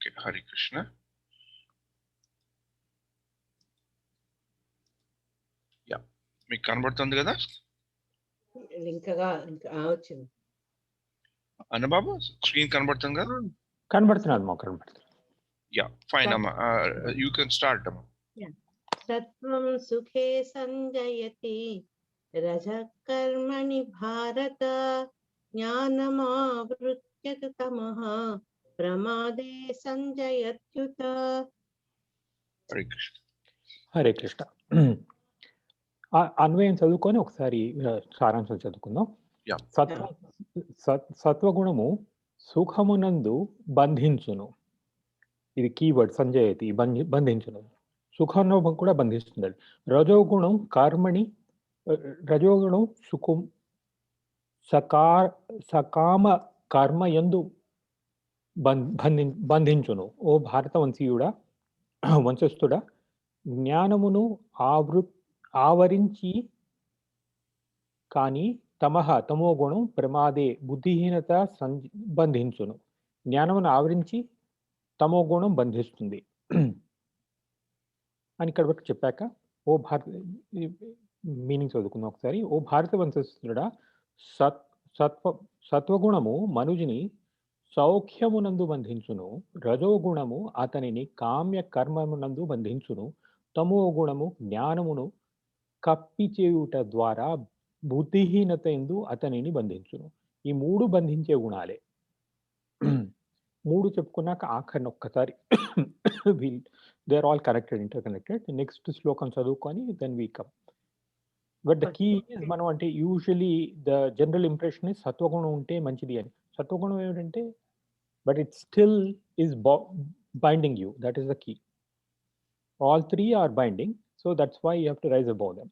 Okay, Hari Krishna. Yeah, మీకు కనబడుతుంది కదా ఇంకా వచ్చింది అన్నబాబు? స్క్రీన్ కనబడుతుంది కదా? కనబడుతున్నది మా కనబడుతుంది. యా, ఫైన్ అమ్మా, యూ కెన్ స్టార్ట్ అమ్మా. సత్వం సుఖే సంజయతి రజః కర్మణి భారత జ్ఞానమావృత్య తు తమః ప్రమాదే సంజయత్యుత. హరి కృష్ణ. హరే కృష్ణ. అన్వయం చదువుకొని ఒకసారి సారాంశం చదువుకుందాం. యా. సత్వగుణము సుఖమునందు బంధించును. ఇది కీవర్డ్. సంజయతి, బంధించును. సుఖానుభవం కూడా బంధిస్తుంది. రజోగుణం కర్మణి, రజోగుణం సుఖం సకామ కర్మ యందు బంధించును. ఓ భారతవంశీయుడా, వంశస్థుడా, జ్ఞానమును ఆవరించి కానీ తమో గుణం ప్రమాదే బుద్ధిహీనత బంధించును. జ్ఞానమును ఆవరించి తమో గుణం బంధిస్తుంది అని ఇక్కడ వరకు చెప్పాక ఓ మీనింగ్ చదువుకుందాం ఒకసారి. ఓ భారత వంశస్థుడా, సత్వగుణము మనుజుని సౌఖ్యమునందు బంధించును. రజోగుణము అతనిని కామ్య కర్మమునందు బంధించును. తమో గుణము జ్ఞానమును కప్పిచేయుట ద్వారా బుద్ధిహీనత ఎందు అతనిని బంధించును. ఈ మూడు బంధించే గుణాలే. మూడు చెప్పుకున్నాక ఆఖరిని ఒక్కసారి they are all connected, interconnected. Next శ్లోకం చదువుకొని then we come. But the key మనం అంటే usually the general impression is సత్వగుణం ఉంటే మంచిది అని. సత్వగుణం ఏమిటంటే but it still is binding you. That is the key. All three are binding, so that's why you have to rise above them.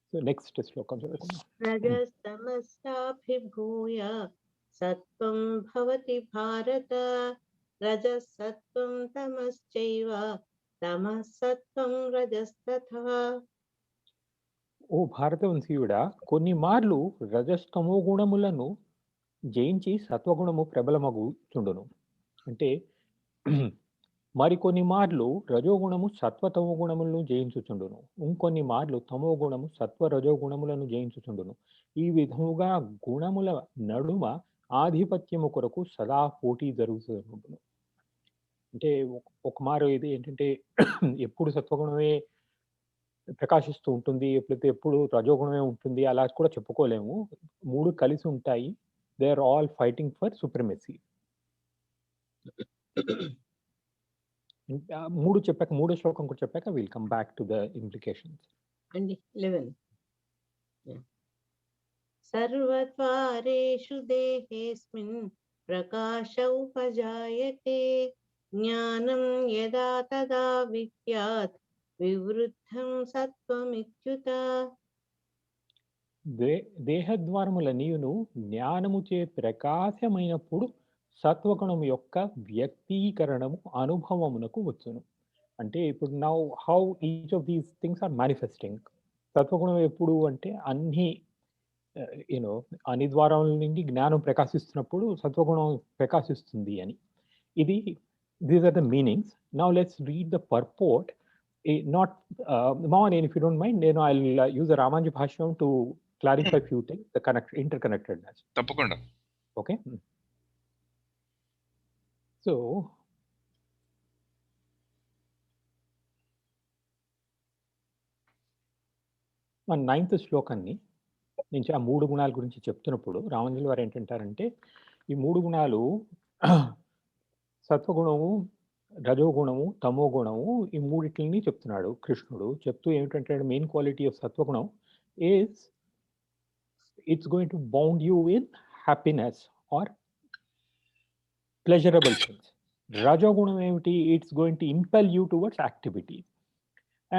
So next శ్లోకం చదువుకుందాం. రజస్తమసాభిభూయ సత్వం భవతి భారత రజసత్వం తమశ్చైవ తమసత్వం రజస్తథా. ఓ భారతవంశీయుడా, కొన్ని మార్లు రజస్తమో గుణములను జయించి సత్వగుణము ప్రబలమగుచుండును. అంటే మరికొన్ని మార్లు రజోగుణము సత్వతమో గుణములను జయించుచుండును. ఇంకొన్ని మార్లు తమో గుణము సత్వ రజోగుణములను జయించుచుండును. ఈ విధముగా గుణముల నడుమ ఆధిపత్యము కొరకు సదా పోటీ జరుగుతుండును. అంటే ఒక మారు ఇది ఏంటంటే ఎప్పుడు సత్వగుణమే ప్రకాశిస్తూ ఉంటుంది, లేకపోతే ఎప్పుడు రజోగుణమే ఉంటుంది అలా కూడా చెప్పుకోలేము. మూడు కలిసి ఉంటాయి. They are all fighting for supremacy. మూడు చెప్పాక, మూడో శ్లోకం కూడా చెప్పాక will come back to the implications. అండి 11 సర్వద్వారేషు దేహేస్మిన్ ప్రకాశ ఉపజాయతే జ్ఞానం యదా తదా విద్యాత్ వివృద్ధం సత్వమిత్యుత. దేహద్వారములన్నీయును జ్ఞానముచే ప్రకాశమైనప్పుడు సత్వగుణము యొక్క వ్యక్తీకరణము అనుభవమునకు వచ్చును. అంటే ఇప్పుడు now how each of these things are manifesting. సత్వగుణం ఎప్పుడు అంటే అన్ని ద్వారముల నుండి జ్ఞానం ప్రకాశిస్తున్నప్పుడు సత్వగుణం ప్రకాశిస్తుంది అని. ఇది these are the meanings. Now let's read the purport. Not Mohan, if you don't mind, I'll use the Ramanji Bhashyam to clarify few things, the interconnectedness. తప్పకుండా. Okay. So మన 9th శ్లోకాన్ని నుంచి ఆ మూడు గుణాల గురించి చెప్తున్నప్పుడు రామానుజుల వారు ఏంటంటారంటే, ఈ మూడు గుణాలు సత్వగుణము, రజోగుణము, తమో గుణము, ఈ మూడిటిని చెప్తున్నాడు కృష్ణుడు. చెప్తూ ఏమిటంటే మెయిన్ క్వాలిటీ ఆఫ్ సత్వగుణం is it's going to bound you in happiness are pleasurable things. రజోగుణం ఏమిటి? It's going to impale you towards activity.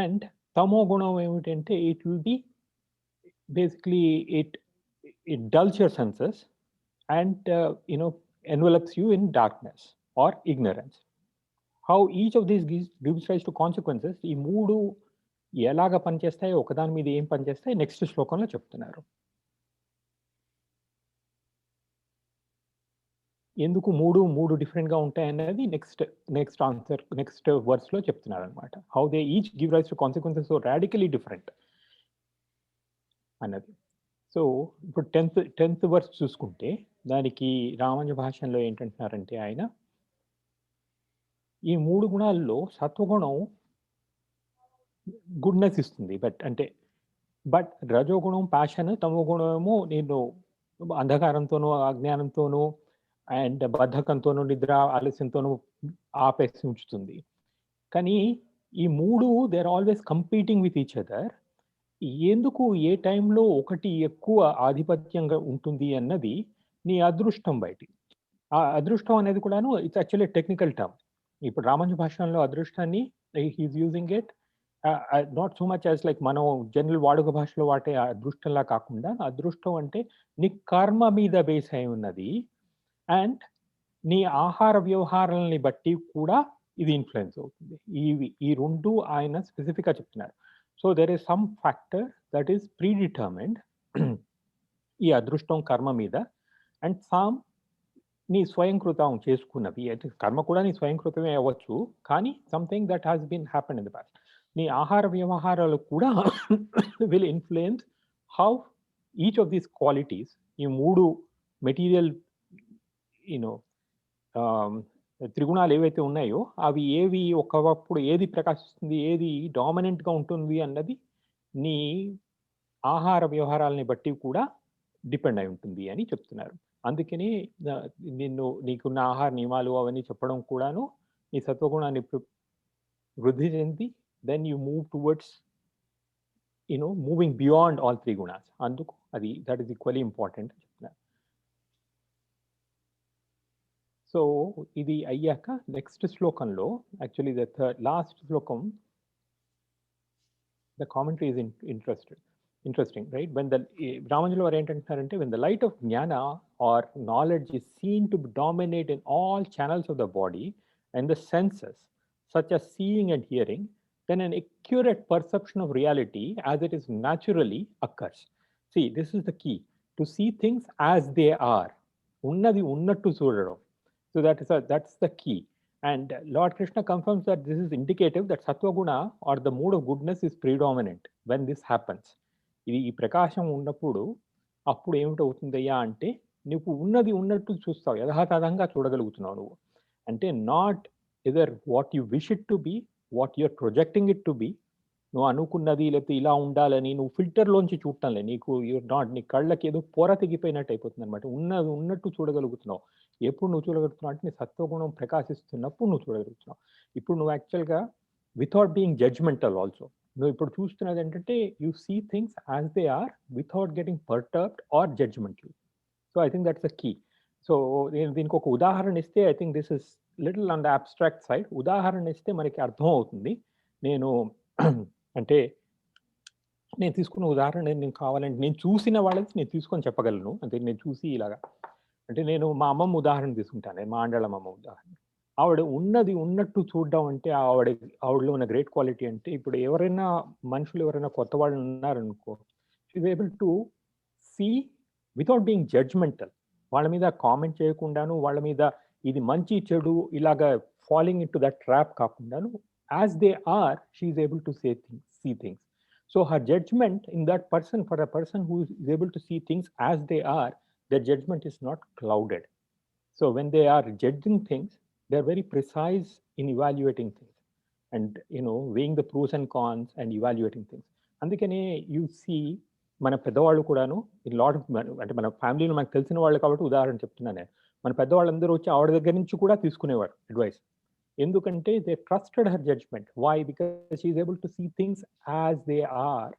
And తమో గుణం ఏమిటంటే it will be basically it dulls your senses and envelops you in darkness or ignorance. How each of these gives rise to consequences. ఈ మూడు ఎలాగ పనిచేస్తాయో, ఒకదాని మీద ఏం పనిచేస్తాయి నెక్స్ట్ శ్లోకంలో చెప్తున్నారు. ఎందుకు మూడు డిఫరెంట్గా ఉంటాయి అనేది నెక్స్ట్ ఆన్సర్ నెక్స్ట్ వర్స్లో చెప్తున్నారు అనమాట. How they each give rise to consequences so radically different అన్నది. సో ఇప్పుడు టెన్త్ వర్స్ చూసుకుంటే దానికి రామానుజ భాషలో ఏంటంటున్నారంటే ఆయన ఈ 3 గుణాల్లో సత్వగుణం గుడ్నెస్ ఇస్తుంది. బట్ రజోగుణం ప్యాషన్, తమో గుణమేమో నేను అంధకారంతోనూ అజ్ఞానంతోనూ అండ్ బద్ధకంతోనూ నిద్ర ఆలస్యంతోనూ ఆపేసి ఉంచుతుంది. కానీ ఈ 3 they are always competing with each other. ఎందుకు ఏ టైంలో ఒకటి ఎక్కువ ఆధిపత్యంగా ఉంటుంది అన్నది నీ అదృష్టం బయటి. ఆ అదృష్టం అనేది కూడాను ఇట్స్ యాక్చువల్లీ టెక్నికల్ టర్మ్. ఇప్పుడు రామానుజ భాషలో అదృష్టాన్ని he's using it not so much as like మనం జనరల్ వాడుక భాషలో వాడే అదృష్టంలా కాకుండా అదృష్టం అంటే నీ కర్మ మీద బేస్ అయి ఉన్నది అండ్ నీ ఆహార వ్యవహారాలని బట్టి కూడా ఇది ఇన్ఫ్లుయెన్స్ అవుతుంది. ఈ రెండు ఆయన స్పెసిఫిక్గా చెప్తున్నారు. So there is some factor that is predetermined ఈ అదృష్టం కర్మ మీద అండ్ సమ్ నీ స్వయంకృతం చేసుకున్నవి. అయితే కర్మ కూడా నీ స్వయంకృతమే అవ్వచ్చు, కానీ something that has been happen in the past. నీ ఆహార వ్యవహారాలు కూడా will influence how each of these qualities, ఈ 3 మెటీరియల్ యూనో త్రిగుణాలు ఏవైతే ఉన్నాయో అవి ఏవి ఒకప్పుడు ఏది ప్రకాశిస్తుంది, ఏది డామినెంట్గా ఉంటుంది అన్నది నీ ఆహార వ్యవహారాలని బట్టి కూడా డిపెండ్ అయి ఉంటుంది అని చెప్తున్నారు. అందుకని నీకున్న ఆహార నియమాలు అవన్నీ చెప్పడం కూడాను నీ సత్వగుణాన్ని వృద్ధి చెంది then you move towards moving beyond all 3 gunas. అందుకు అది దట్ ఈస్ ఈక్వల్లీ ఇంపార్టెంట్ చెప్తున్నారు. సో ఇది అయ్యాక నెక్స్ట్ శ్లోకంలో యాక్చువల్లీ ద లాస్ట్ శ్లోకం the commentary is interesting, right? When the Ramanuja varu ఏంటంటారంటే when the light of jnana or knowledge is seen to dominate in all channels of the body and the senses such as seeing and hearing, then an accurate perception of reality as it is naturally occurs. See, this is the key, to see things as they are, unnadi unnattu చూడడం. So that's the key. And Lord Krishna confirms that this is indicative that sattva guna or the mood of goodness is predominant when this happens. ఇది ఈ ప్రకాశం ఉన్నప్పుడు అప్పుడు ఏమిటవుతుందయ్యా అంటే నువ్వు ఉన్నది ఉన్నట్టు చూస్తావు, యథాతథంగా చూడగలుగుతున్నావు. నువ్వు అంటే not either what you wish it to be, what you're projecting it to be. నువ్వు అనుకున్నది లేకపోతే ఇలా ఉండాలని నువ్వు ఫిల్టర్లోంచి చూడటంలే. నీ కళ్ళకి ఏదో పొర తెగిపోయినట్టు అయిపోతుంది అనమాట. ఉన్నది ఉన్నట్టు చూడగలుగుతున్నావు. ఎప్పుడు నువ్వు చూడగలుగుతున్నావు అంటే నీ సత్వగుణం ప్రకాశిస్తున్నప్పుడు నువ్వు చూడగలుగుతున్నావు. ఇప్పుడు నువ్వు యాక్చువల్గా వితౌట్ బీయింగ్ జడ్జ్మెంటల్ ఆల్సో, నువ్వు ఇప్పుడు చూస్తున్నది ఏంటంటే you see things as they are without getting perturbed or judgmental. So I think that's the key. సో నేను దీనికి ఒక ఉదాహరణ ఇస్తే, I think this is little on the abstract side. ఉదాహరణ ఇస్తే మనకి అర్థం అవుతుంది. అంటే నేను తీసుకున్న ఉదాహరణ నేను కావాలంటే నేను చూసిన వాళ్ళకి నేను తీసుకొని చెప్పగలను. అంటే నేను చూసి ఇలాగా అంటే నేను మా అమ్మమ్మ ఉదాహరణ తీసుకుంటాను, మా ఆండాళ్ళమ్మ ఉదాహరణ. ఆవిడ ఉన్నది ఉన్నట్టు చూడడం అంటే ఆవిడలో ఉన్న గ్రేట్ క్వాలిటీ అంటే, ఇప్పుడు ఎవరైనా మనుషులు ఎవరైనా కొత్త వాళ్ళు ఉన్నారనుకో, she's able to see without being judgmental. వాళ్ళ మీద కామెంట్ చేయకుండాను, వాళ్ళ మీద ఇది మంచి చెడు ఇలాగా following into that trap కాకుండాను, as they are she's able to see things. So her judgment in that person, for a person who is able to see things as they are, their judgment is not clouded. So when they are judging things, they are very precise in evaluating things and weighing the pros and cons and evaluating things. అందుకనే you see మన పెద్దవాళ్ళు కూడాను in lot of, అంటే మన ఫ్యామిలీలో మనకు తెలిసిన వాళ్ళు కాబట్టి ఉదాహరణ చెప్తున్నాను. మన పెద్దవాళ్ళందరూ వచ్చి ఆవిడ దగ్గర నుంచి కూడా తీసుకునేవారు అడ్వైస్. ఎందుకంటే they trusted her judgment. Why? Because she is able to see things as they are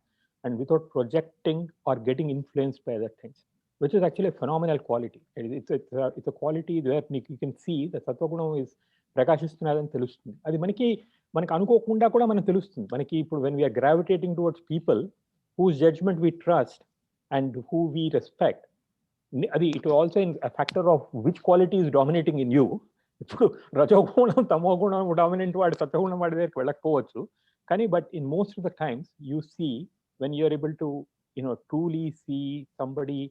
and without projecting or getting influenced by other things, which is actually a phenomenal quality. It's a quality where you can see the sattvagunam is prakashistunnadani telustundi. Adi manaki anukokunda kuda manaku telustundi. Manaki ippudu when we are gravitating towards people whose judgment we trust and who we respect, adi it also in a factor of which quality is dominating in you. Ippudu rajogunam tamogunam dominant vaadu sattvagunam vaadi దగ్గరికి వెళ్ళకపోవచ్చు, కానీ but in most of the times you see when you are able to truly see somebody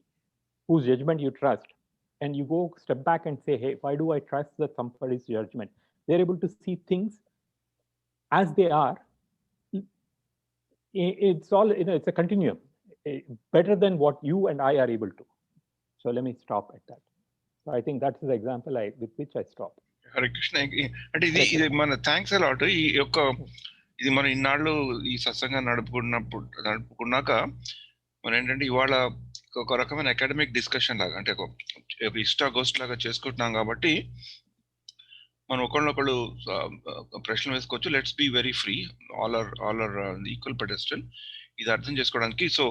whose judgment you trust, and you go step back and say, hey, why do I trust that somebody's judgment? They're able to see things as they are. It's all, it's a continuum, better than what you and I are able to. So let me stop at that. So I think that's the example with which I stop. Hare Krishna. అంటే ఇది మన thanks a lot. ఈ యొక్క ఇది మనం ఇన్నాళ్ళు ఈ సత్సంగా నడుపుకున్నాక మనం ఏంటంటే ఇవాళ ఒక రకమైన అకాడమిక్ డిస్కషన్ లాగా, అంటే ఒక ఇష్టా గోస్ట్ లాగా చేసుకుంటున్నాం. కాబట్టి మనం ఒకళ్ళొకళ్ళు ప్రశ్నలు వేసుకోవచ్చు. Let's be very free, all are equal pedestal. ఇది అర్థం చేసుకోవడానికి. సో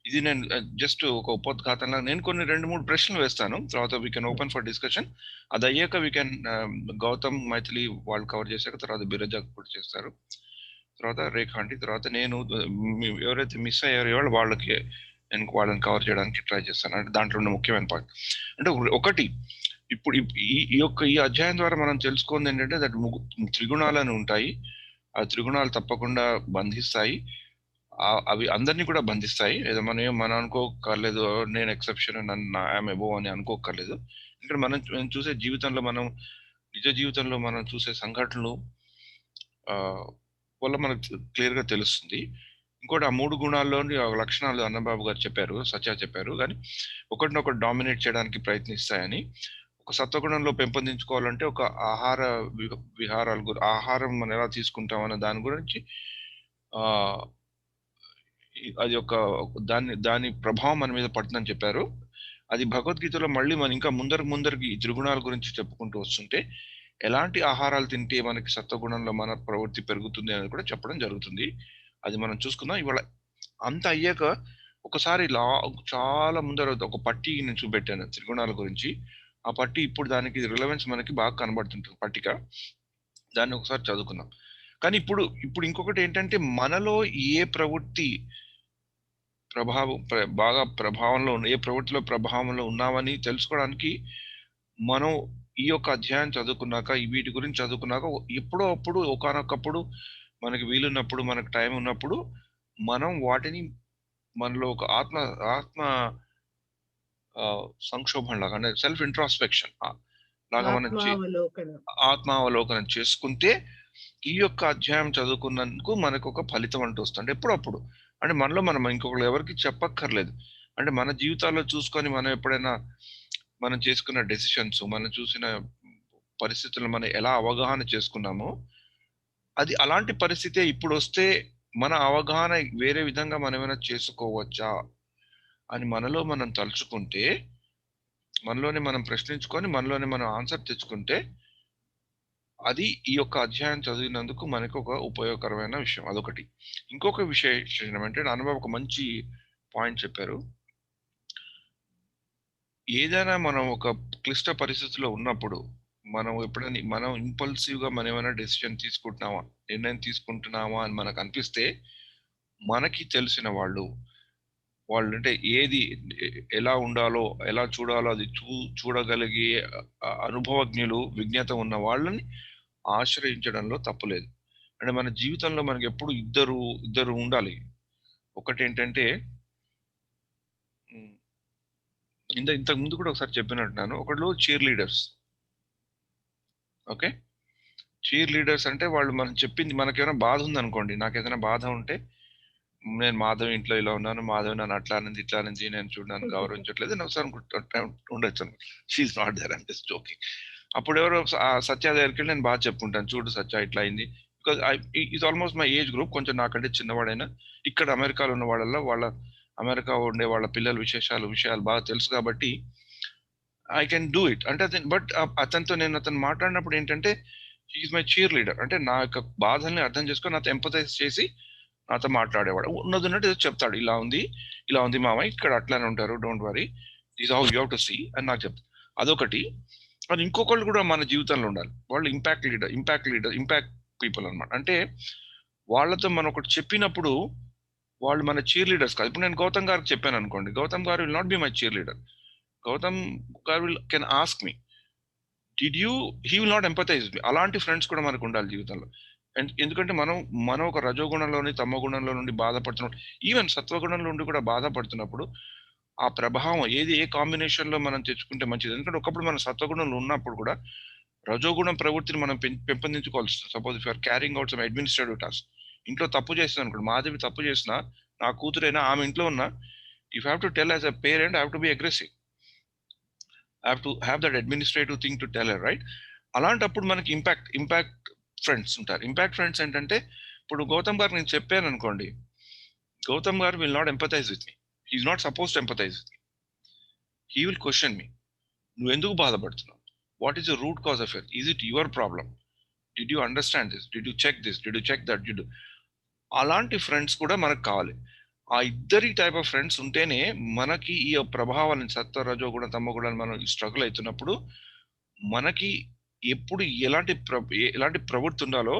ఇది నేను జస్ట్ ఒక ఉపోద్ఘాతంలో నేను కొన్ని 2-3 ప్రశ్నలు వేస్తాను. తర్వాత we can open for discussion. అది అయ్యాక వీ కెన్ గౌతమ్, మైథిలి వాళ్ళు కవర్ చేశాక తర్వాత బిరజా కూడా చేస్తారు, తర్వాత రేఖాంటి, తర్వాత నేను ఎవరైతే మిస్ అయ్యారో వాళ్ళకి నేను వాళ్ళని కవర్ చేయడానికి ట్రై చేస్తాను. అంటే దాంట్లో ఉన్న ముఖ్యమైన పాయింట్ అంటే ఒకటి, ఇప్పుడు ఈ అధ్యాయం ద్వారా మనం తెలుసుకుంది ఏంటంటే దట్ త్రిగుణాలను ఉంటాయి. ఆ త్రిగుణాలు తప్పకుండా బంధిస్తాయి. అవి అందరినీ కూడా బంధిస్తాయి. ఏదో మనం అనుకోకర్లేదు నేను ఎక్సెప్షన్, నన్ను ఐఎమ్ అబోవ్ అని అనుకోకర్లేదు. ఇక్కడ మనం చూసే జీవితంలో, మనం నిజ జీవితంలో మనం చూసే సంఘటనలు వల్ల మనకు క్లియర్ గా తెలుస్తుంది. ఇంకోటి, ఆ 3 గుణాల్లోని లక్షణాలు అన్నబాబు గారు చెప్పారు, సత్య చెప్పారు, కానీ ఒకటినొకటి డామినేట్ చేయడానికి ప్రయత్నిస్తాయని. ఒక సత్వగుణంలో పెంపొందించుకోవాలంటే ఒక ఆహార విహారాలు, ఆహారం మనం ఎలా తీసుకుంటాం అన్న దాని గురించి అది ఒక దాని ప్రభావం మన మీద పడుతుందని చెప్పారు. అది భగవద్గీతలో మళ్ళీ మనం ఇంకా ముందరికి ఈ త్రిగుణాల గురించి చెప్పుకుంటూ వస్తుంటే ఎలాంటి ఆహారాలు తింటే మనకి సత్వగుణంలో మన ప్రవృత్తి పెరుగుతుంది అనేది కూడా చెప్పడం జరుగుతుంది. అది మనం చూసుకుందాం. ఇవాళ అంత అయ్యాక ఒకసారి చాలా ముందర ఒక పట్టీ నేను చూపెట్టాను త్రిగుణాల గురించి. ఆ పట్టీ ఇప్పుడు దానికి రిలవెన్స్ మనకి బాగా కనబడుతుంటుంది పట్టిక. దాన్ని ఒకసారి చదువుకుందాం. కానీ ఇప్పుడు ఇంకొకటి ఏంటంటే, మనలో ఏ ప్రవృత్తి బాగా ప్రభావంలో ఏ ప్రవృత్తిలో ప్రభావంలో ఉన్నామని తెలుసుకోవడానికి మనం ఈ యొక్క అధ్యాయం చదువుకున్నాక, వీటి గురించి చదువుకున్నాక, ఎప్పుడో అప్పుడు ఒకానొకప్పుడు మనకి వీలున్నప్పుడు, మనకు టైం ఉన్నప్పుడు మనం వాటిని మనలో ఒక ఆత్మ సంక్షోభం లాగా, అంటే సెల్ఫ్ ఇంట్రాస్పెక్షన్ లాగా మనం ఆత్మావలోకనం చేసుకుంటే ఈ యొక్క అధ్యాయం చదువుకున్నందుకు మనకు ఒక ఫలితం అంటూ వస్తుంది. ఎప్పుడప్పుడు అంటే మనలో మనం ఇంకొకరు ఎవరికి చెప్పక్కర్లేదు. అంటే మన జీవితాల్లో చూసుకొని మనం ఎప్పుడైనా మనం చేసుకున్న డెసిషన్స్, మనం చూసిన పరిస్థితులను మనం ఎలా అవగాహన చేసుకున్నామో, అది అలాంటి పరిస్థితే ఇప్పుడు వస్తే మన అవగాహన వేరే విధంగా మనం ఏమైనా చేసుకోవచ్చా అని మనలో మనం తలుచుకుంటే, మనలోనే మనం ప్రశ్నించుకొని మనలోనే మనం ఆన్సర్ తెచ్చుకుంటే, అది ఈ యొక్క అధ్యాయం చదివినందుకు మనకు ఒక ఉపయోగకరమైన విషయం. అదొకటి. ఇంకొక విషయం ఏమంటే, అనుభవం ఒక మంచి పాయింట్ చెప్పారు. ఏదైనా మనం ఒక క్లిష్ట పరిస్థితిలో ఉన్నప్పుడు మనం ఎప్పుడైనా మనం ఇంపల్సివ్ గా మనం ఏమైనా డెసిషన్ తీసుకుంటున్నామా, నిర్ణయం తీసుకుంటున్నామా అని మనకు అనిపిస్తే, మనకి తెలిసిన వాళ్ళు అంటే ఏది ఎలా ఉండాలో, ఎలా చూడాలో అది చూడగలిగే అనుభవజ్ఞులు, విజ్ఞత ఉన్న వాళ్ళని ఆశ్రయించడంలో తప్పులేదు. అంటే మన జీవితంలో మనకి ఎప్పుడు ఇద్దరు ఉండాలి. ఒకటి ఏంటంటే, ఇంతకు ముందు కూడా ఒకసారి చెప్పినట్టున్నాను, ఒకళ్ళు cheer leaders. Okay, cheer leaders అంటే వాళ్ళు మనం చెప్పింది, మనకేమైనా బాధ ఉందనుకోండి, నాకేదైనా బాధ ఉంటే, నేను మాధవ్ ఇంట్లో ఇలా ఉన్నాను, మాధవ్ నన్ను అట్లా అనేది ఇట్లా అనేది నేను చూడడానికి గౌరవించట్లేదు, నేను ఒకసారి ఉండొచ్చు. She's not there, I'm just joking. అప్పుడు ఎవరో సత్య దగ్గరికి వెళ్ళి నేను బాగా చెప్పుకుంటాను, చూడు సత్య ఇట్లా అయింది. Because it's almost my age group, కొంచెం నాకంటే చిన్నవాడైనా. ఇక్కడ అమెరికాలో ఉన్న వాళ్ళ అమెరికా ఉండే వాళ్ళ పిల్లల విషయాలు బాగా తెలుసు కాబట్టి ఐ కెన్ డూ ఇట్. అంటే బట్ అతనితో నేను మాట్లాడినప్పుడు ఏంటంటే, హీఈస్ మై చీర్ లీడర్. అంటే నా యొక్క బాధల్ని అర్థం చేసుకొని నాతో ఎంపథైజ్ చేసి నాతో మాట్లాడేవాడు. ఉన్నట్టు చెప్తాడు, ఇలా ఉంది మామ, ఇక్కడ అట్లానే ఉంటారు, don't worry, this how you have to see అని నాకు చెప్తాడు. అదొకటి. అది ఇంకొకళ్ళు కూడా మన జీవితంలో ఉండాలి. వాళ్ళు ఇంపాక్ట్ పీపుల్ అనమాట. అంటే వాళ్ళతో మనం ఒకటి చెప్పినప్పుడు వాళ్ళు మన చీర్ లీడర్స్ కాదు. ఇప్పుడు నేను గౌతమ్ గారికి చెప్పాను అనుకోండి, గౌతమ్ గారు will not be my cheer leader. Gautam గారు can ask me, he will not empathize me. అలాంటి ఫ్రెండ్స్ కూడా మనకు ఉండాలి జీవితంలో. ఎందుకంటే మనం ఒక రజోగుణంలోని తమో గుణంలో నుండి బాధపడుతున్నప్పుడు, ఈవెన్ సత్వగుణంలో నుండి కూడా బాధపడుతున్నప్పుడు ఆ ప్రభావం ఏది ఏ కాంబినేషన్ లో మనం తెచ్చుకుంటే మంచిది. ఎందుకంటే ఒకప్పుడు మన సత్వగుణంలో ఉన్నప్పుడు కూడా రజోగుణం ప్రవృత్తిని మనం పెంపొందించుకోవాల్సి వస్తుంది. Suppose if are carrying out some administrative task, ఇంట్లో తప్పు చేస్తుంది అనుకోండి, మాధవి తప్పు చేసినా, నా కూతురైనా, ఆమె ఇంట్లో ఉన్నా, if have to tell as a parent, have to be aggressive, have to have that administrative thing to tell her, right? అలాంటప్పుడు మనకి ఇంపాక్ట్ ఫ్రెండ్స్ ఉంటారు. ఇంపాక్ట్ ఫ్రెండ్స్ ఏంటంటే, ఇప్పుడు గౌతమ్ గారు నేను చెప్పాను అనుకోండి, గౌతమ్ గారు will not empathize with me, he's not suppose to empathize with me, he will question me, నువ్వు ఎందుకు బాధపడుతున్నావు, what is the root cause of it, is it your problem, did you understand this, did you check this, did you check that, did. అలాంటి friends కూడా మనకు కావాలి. ఆ ఇద్దరి type of friends ఉంటేనే మనకి ఈ ప్రభావాలను, సత్వ రజో కూడా తమ్మ కూడా మనం స్ట్రగుల్ అవుతున్నప్పుడు మనకి ఎప్పుడు ఎలాంటి ప్రవృత్తి ఉండాలో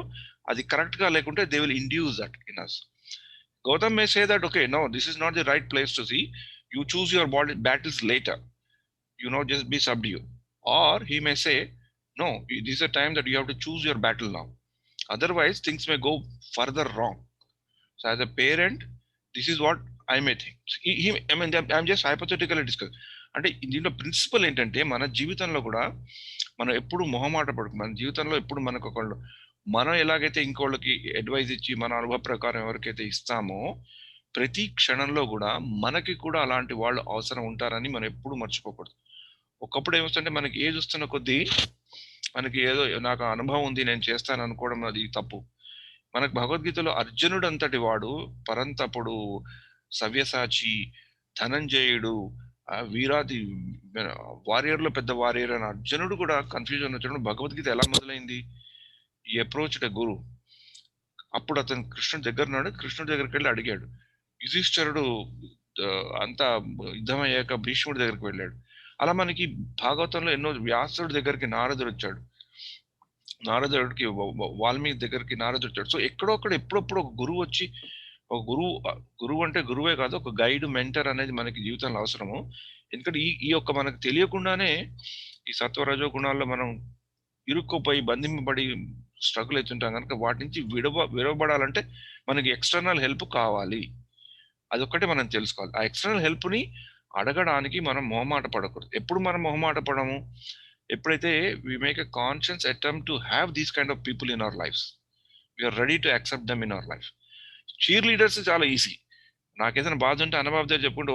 అది కరెక్ట్ గా లేకుంటే they will induce that in us. Gautam may say that okay, no, this is not the right place to see, you choose your body battles later, just be subdue. Or he may say, no, this is a time that you have to choose your battle now, otherwise things may go further wrong. So as a parent, this is what I may think. I mean, I'm just hypothetically discuss. అంటే దీంట్లో principal ఏంటంటే, మన జీవితంలో కూడా మనం ఎప్పుడు మొహమాట పడకు, మన జీవితంలో ఎప్పుడు మనకు ఒకళ్ళు, మనం ఎలాగైతే ఇంకోళ్ళకి అడ్వైజ్ ఇచ్చి మన అనుభవ ప్రకారం ఎవరికైతే ఇస్తామో, ప్రతి క్షణంలో కూడా మనకి కూడా అలాంటి వాళ్ళు అవసరం ఉంటారని మనం ఎప్పుడు మర్చిపోకూడదు. ఒకప్పుడు ఏమొస్తుంటే, మనకి ఏజ్ వస్తున్న కొద్దీ మనకి ఏదో నాకు అనుభవం ఉంది నేను చేస్తాను అనుకోవడం అది తప్పు. మనకు భగవద్గీతలో అర్జునుడు అంతటి వాడు, పరంతపుడు, సవ్యసాచి, ధనంజయుడు, వీరాది వారియర్ లో పెద్ద వారియర్ అని అర్జునుడు కూడా కన్ఫ్యూజన్ వచ్చినప్పుడు భగవద్గీత ఎలా మొదలైంది? ఈ అప్రోచ్ ద గురు. అప్పుడు అతను కృష్ణుడి దగ్గర ఉన్నాడు, కృష్ణుడి దగ్గరికి వెళ్ళి అడిగాడు. యుధిష్ఠరుడు అంతా యుద్ధం అయ్యాక భీష్ముడి దగ్గరికి వెళ్ళాడు. అలా మనకి భాగవతంలో ఎన్నో, వ్యాసుడి దగ్గరికి నారదుడు వచ్చాడు, నారదుడికి వాల్మీకి దగ్గరికి నారదుడు వచ్చాడు. సో ఎక్కడొక్కడ ఎప్పుడప్పుడు ఒక గురువు వచ్చి, ఒక గురువు అంటే గురువే కాదు, ఒక గైడ్, మెంటర్ అనేది మనకి జీవితంలో అవసరము. ఎందుకంటే ఈ యొక్క మనకు తెలియకుండానే ఈ సత్వరజో గుణాల్లో మనం ఇరుక్కుపోయి బంధింపబడి స్ట్రగుల్ అవుతుంటాం కనుక వాటి నుంచి విడవబడాలంటే మనకి ఎక్స్టర్నల్ హెల్ప్ కావాలి. అదొక్కటే మనం తెలుసుకోవాలి. ఆ ఎక్స్టర్నల్ హెల్ప్ ని అడగడానికి మనం మొహమాట పడకూడదు. ఎప్పుడు మనం మొహమాట పడము? ఎప్పుడైతే we make a conscious attempt to have these kind of people in our lives, we're ready to accept them in our life. Cheer leaders చాలా ఈజీ. నాకేదైనా బాధ ఉంటే అన్నబాబు దగ్గర చెప్పుకుంటే,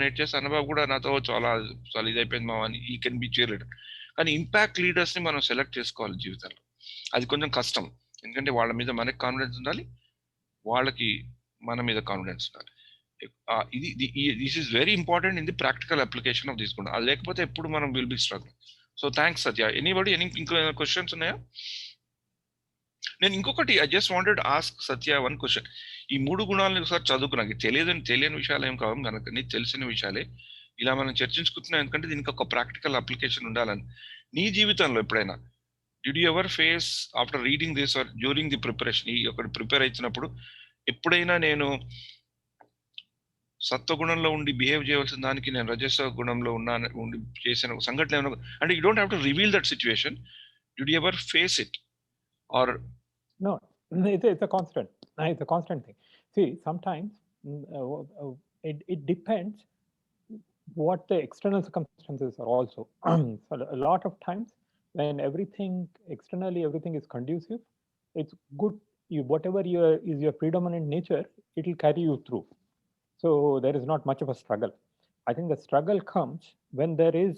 నేట్ చేస్తే అన్నబాబు కూడా నాతో చాలా చాలా ఇదైపోయింది మా అని, ఈ కెన్ బి చీర్ లీడర్. కానీ ఇంపాక్ట్ లీడర్స్ ని మనం సెలెక్ట్ చేసుకోవాలి జీవితంలో. అది కొంచెం కష్టం, ఎందుకంటే వాళ్ళ మీద మనకి కాన్ఫిడెన్స్ ఉండాలి, వాళ్ళకి మన మీద కాన్ఫిడెన్స్ ఉండాలి. This is very important in the practical application of this గుణ. అది లేకపోతే ఎప్పుడు మనం will be struggle. So thanks Satya. Anybody ఇంకో క్వశ్చన్స్ ఉన్నాయా? నేను ఇంకొకటి, I just wanted ask Satya one question. ఈ 3 గుణాలను ఒకసారి చదువుకున్నాక తెలియని విషయాలు ఏం కావు కనుక, నీకు తెలిసిన విషయాలే ఇలా మనం చర్చించుకుంటున్నాం, ఎందుకంటే దీనికి ఒక ప్రాక్టికల్ అప్లికేషన్ ఉండాలని. నీ జీవితంలో ఎప్పుడైనా did you ever face after reading this are during the preparation, ఈ ఒకటి ప్రిపేర్ అవుతున్నప్పుడు ఎప్పుడైనా నేను సత్వగుణంలో ఉండి బిహేవ్ చేయవలసిన దానికి నేను రజస్వ గుణంలో ఉండి చేసిన సంఘటన ఏమైనా, అంటే you don't have to reveal that situation, did you ever face it or? No, it's a constant. It's a constant thing. See, sometimes it depends what the external circumstances are also. So a lot of times when externally everything is conducive, it's good. Whatever is your predominant nature, it will carry you through. So there is not much of a struggle. I think the struggle comes when there is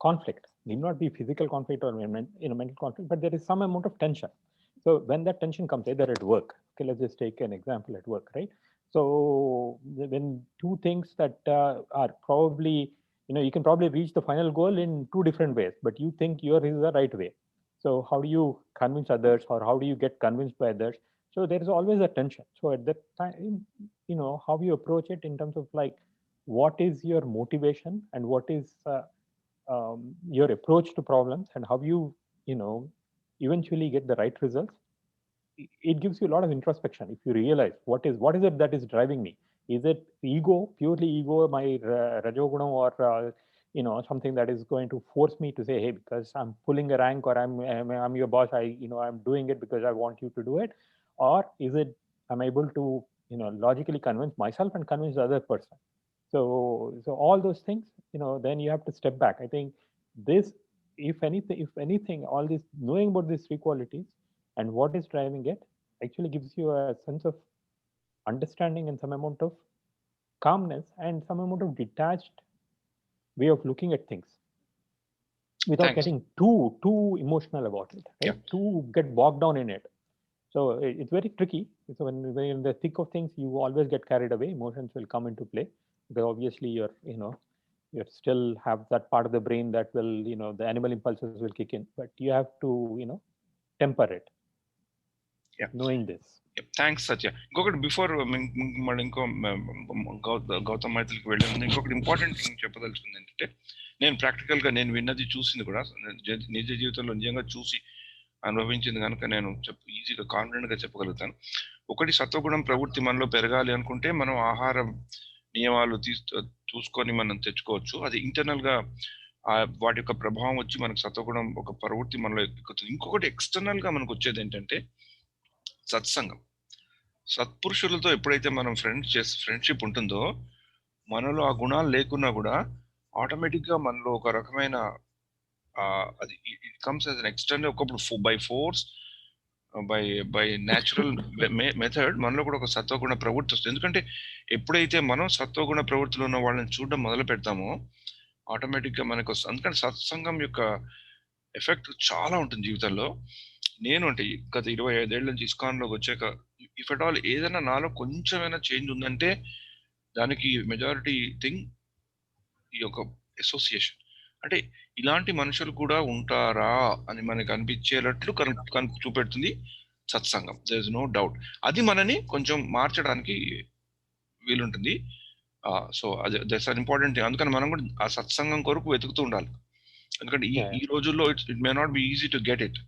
conflict. Need not be physical conflict or mental conflict, but there is some amount of tension. So when that tension comes, either at work, okay, let's just take an example at work, right? So when two things that are probably, you can probably reach the final goal in 2 different ways, but you think yours is the right way. So how do you convince others, or how do you get convinced by others? So there is always a tension. So at that time, how you approach it in terms of like, what is your motivation and what is your approach to problems, and how you eventually get the right results. It gives you a lot of introspection if you realize what is it that is driving me. Is it ego, purely ego, my rajoguna, or something that is going to force me to say, hey, because I'm pulling a rank, or I'm your boss, I'm doing it because I want you to do it? Or is it I'm able to logically convince myself and convince the other person? So all those things, then you have to step back. I think this, if anything, all this, knowing about these 3 qualities and what is driving it, actually gives you a sense of understanding and some amount of calmness and some amount of detached way of looking at things without Thanks. getting too emotional about it, right? Yeah. To get bogged down in it. So it's very tricky. So when you're in the thick of things, you always get carried away. Emotions will come into play because obviously you still have that part of the brain that will, the animal impulses will kick in, but you have to, temper it. Yeah. Knowing this. Thanks Satya. ఇంకొకటి before మళ్ళీ ఇంకో గౌతమ్ మైత్రికి వెళ్ళే ముందు ఇంకొకటి important thing చెప్పదలుచుకుంది ఏంటంటే, నేను ప్రాక్టికల్గా నేను విన్నది చూసింది కూడా నిజ జీవితంలో నిజంగా చూసి అనుభవించింది కనుక నేను ఈజీగా కాన్ఫిడెంట్గా చెప్పగలుగుతాను. ఒకటి, సత్వగుణం ప్రవృత్తి మనలో పెరగాలి అనుకుంటే మనం ఆహార నియమాలు చూసుకొని మనం తెచ్చుకోవచ్చు. అది ఇంటర్నల్గా వాటి యొక్క ప్రభావం వచ్చి మనకు సత్వగుణం ఒక ప్రవృత్తి మనలో ఎక్కుతుంది. ఇంకొకటి ఎక్స్టర్నల్గా మనకు వచ్చేది ఏంటంటే సత్సంగం. సత్పురుషులతో ఎప్పుడైతే మనం ఫ్రెండ్షిప్ ఉంటుందో, మనలో ఆ గుణాలు లేకున్నా కూడా ఆటోమేటిక్గా మనలో ఒక రకమైన అది it comes as an external, ఒకప్పుడు by force by natural method మనలో కూడా ఒక సత్వగుణ ప్రవృత్తి వస్తుంది. ఎందుకంటే ఎప్పుడైతే మనం సత్వగుణ ప్రవృత్తిలో ఉన్న వాళ్ళని చూడడం మొదలు పెడతామో ఆటోమేటిక్గా మనకు వస్తుంది. అందుకని సత్సంగం యొక్క ఎఫెక్ట్ చాలా ఉంటుంది జీవితంలో. నేను అంటే గత 25 ఏళ్ళ నుంచి ఇస్కాన్లోకి వచ్చాక, ఇఫ్ అట్ ఆల్ ఏదైనా నాలో కొంచెమైనా చేంజ్ ఉందంటే దానికి మెజారిటీ థింగ్ ఈ యొక్క అసోసియేషన్. అంటే ఇలాంటి మనుషులు కూడా ఉంటారా అని మనకు అనిపించేటట్లు చూపెడుతుంది సత్సంగం. There is no doubt. అది మనని కొంచెం మార్చడానికి వీలుంటుంది. సో అది దట్స్ అన్ ఇంపార్టెంట్ థింగ్. అందుకని మనం కూడా ఆ సత్సంగం కొరకు వెతుకుతూ ఉండాలి. ఎందుకంటే ఈ రోజుల్లో it may not be easy to get it.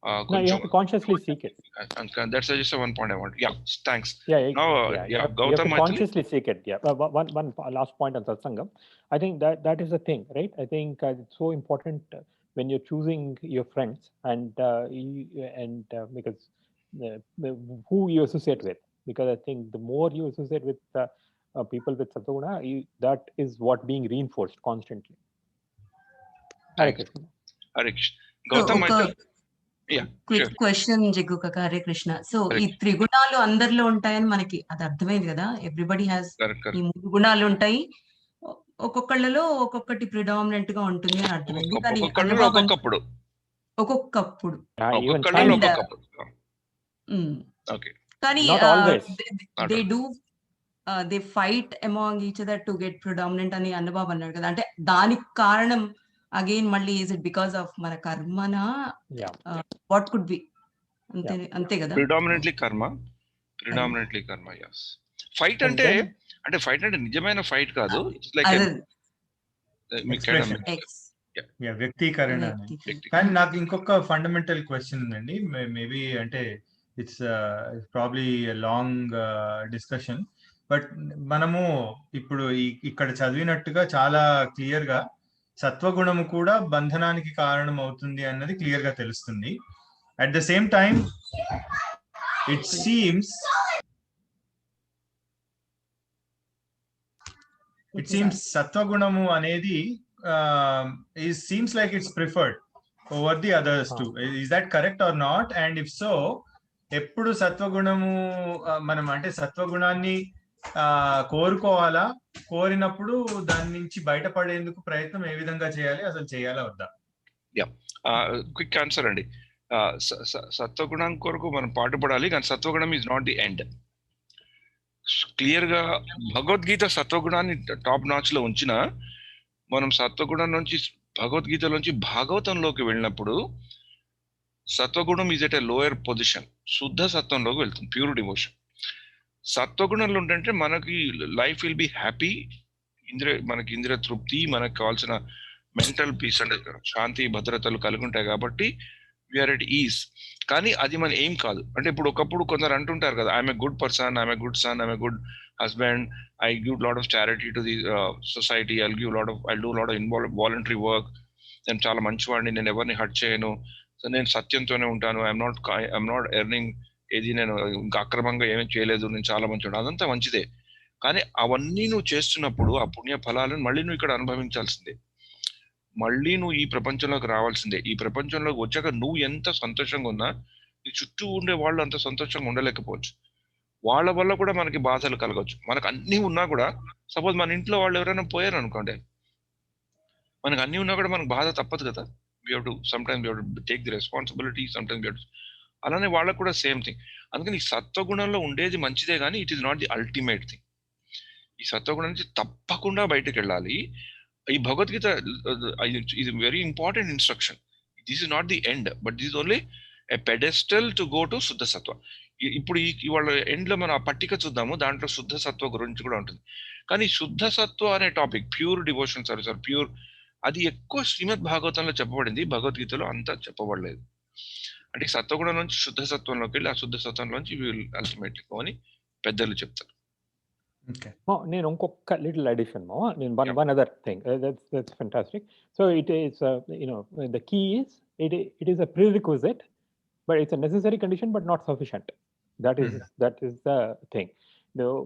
No, you have to consciously seek it. That's just one point I want. Yeah, thanks. Now, you have to consciously seek it. Yeah. One last point on satsangam. I think that is the thing, right? I think it's so important when you're choosing your friends and because who you associate with. Because I think the more you associate with people with sattva, that is what being reinforced constantly. Hare Krishna. Gautam, quick question Jaggu కాక. Hare Krishna. So ఈ 3 గుణాలు అందరిలో ఉంటాయని మనకి అది అర్థమైంది కదా. Everybody has ఈ 3 గుణాలు ఉంటాయి. ఒక్కొక్కళ్ళలో ఒక్కొక్కటి ప్రిడామినెంట్ గా ఉంటుంది అని అర్థమైంది. కానీ ఒక్కొక్కప్పుడు కానీ they fight among each other to get predominant అని అన్నబాబు అన్నాడు కదా. అంటే దానికి కారణం అగైన్ మళ్ళీ is it because of మన కర్మనా? what could be? అంతే కదా. predominantly karma, yes. ఫైట్ అంటే ఫైట్ అంటే నిజమైన ఫైట్ కాదు. ఇట్స్ లైక్ వ్యక్తీకరణ. కానీ నాకు ఇంకొక ఫండమెంటల్ క్వశ్చన్ ఉందండి. మేబీ అంటే it's probably long discussion, but మనము ఇప్పుడు ఇక్కడ చదివినట్టుగా చాలా క్లియర్ గా సత్వగుణము కూడా బంధనానికి కారణం అవుతుంది అన్నది క్లియర్ గా తెలుస్తుంది. At the same time it seems సత్వగుణము అనేది seems like it's preferred over the others too. Is that correct or not? And if so, ఎప్పుడు సత్వగుణము మనం అంటే సత్వగుణాన్ని కోరుకోవాలా, కోరినప్పుడు దాని నుంచి బయటపడేందుకు ప్రయత్నం ఏ విధంగా చేయాలి, అసలు చేయాలా వద్దా? క్విక్ ఆన్సర్ అండి. సత్వగుణం కొరకు మనం పాటుపడాలి, కానీ సత్వగుణం is not the end. Clear గా భగవద్గీత సత్వగుణాన్ని టాప్ నాచ్ లో ఉంచిన మనం సత్వగుణం నుంచి భగవద్గీతలోంచి భాగవతంలోకి వెళ్ళినప్పుడు సత్వగుణం is at a lower position. శుద్ధ సత్వంలోకి వెళ్తుంది, ప్యూర్ డివోషన్. సత్వగుణంలో ఉంటే మనకి లైఫ్ విల్ బి హ్యాపీ, మనకి ఇంద్రియ తృప్తి, మనకు కావాల్సిన మెంటల్ పీస్ అంటే శాంతి భద్రతలు కలిగి ఉంటాయి కాబట్టి వీఆర్ ఎట్ ఈజ్. కానీ అది మన ఏం కాదు. అంటే ఇప్పుడు ఒకప్పుడు కొందరు అంటుంటారు కదా, I'm a good person, I'm a good son, I'm a good husband, I give lot of charity to the society, I do lot of voluntary work, నేను చాలా మంచివాడిని, నేను ఎవరిని హర్ట్ చేయను, సో నేను సత్యంతోనే ఉంటాను, ఐఎమ్ నాట్ ఎర్నింగ్, ఏది నేను ఇంకా అక్రమంగా ఏమీ చేయలేదు, నేను చాలా మంచివాడు. అదంతా మంచిదే. కానీ అవన్నీ నువ్వు చేస్తున్నప్పుడు ఆ పుణ్య ఫలాలను మళ్ళీ నువ్వు ఇక్కడ అనుభవించాల్సిందే, మళ్ళీ నువ్వు ఈ ప్రపంచంలోకి రావాల్సిందే. ఈ ప్రపంచంలోకి వచ్చాక నువ్వు ఎంత సంతోషంగా ఉన్నా నీ చుట్టూ ఉండే వాళ్ళు అంత సంతోషంగా ఉండలేకపోవచ్చు. వాళ్ళ వల్ల కూడా మనకి బాధలు కలగవచ్చు. మనకు అన్ని ఉన్నా కూడా, సపోజ్ మన ఇంట్లో వాళ్ళు ఎవరైనా పోయారు అనుకోండి, మనకు అన్ని ఉన్నా కూడా మనకు బాధ తప్పదు కదా. We have to sometimes we have to take the responsibility, sometimes we have to. అలానే వాళ్ళకు కూడా సేమ్ థింగ్. అందుకని ఈ సత్వగుణంలో ఉండేది మంచిదే కానీ it is not the ultimate thing. ఈ సత్వగుణం నుంచి తప్పకుండా బయటకు వెళ్ళాలి. ఈ భగవద్గీత ఇది very important instruction. This is not the end, but this is only a pedestal to go to శుద్ధ సత్వ. ఇప్పుడు ఇవాళ ఎండ్ లో మనం ఆ పట్టిక చూద్దాము, దాంట్లో శుద్ధ సత్వ గురించి కూడా ఉంటుంది. కానీ శుద్ధ సత్వ అనే topic, pure devotion service are pure, అది ఎక్కువ శ్రీమద్ భాగవతంలో చెప్పబడింది, భగవద్గీతలో అంతా చెప్పబడలేదు. అంటే సత్వగుణం నుంచి శుద్ధ సత్వంలోకి వెళ్ళి ఆ శుద్ధ సత్వంలోంచి అల్టిమేట్లీ అని పెద్దలు చెప్తారు. నేను ఇంకొక little addition one other thing, that's fantastic. So it is the key is it is a prerequisite, but it's a necessary condition but not sufficient. That is the thing.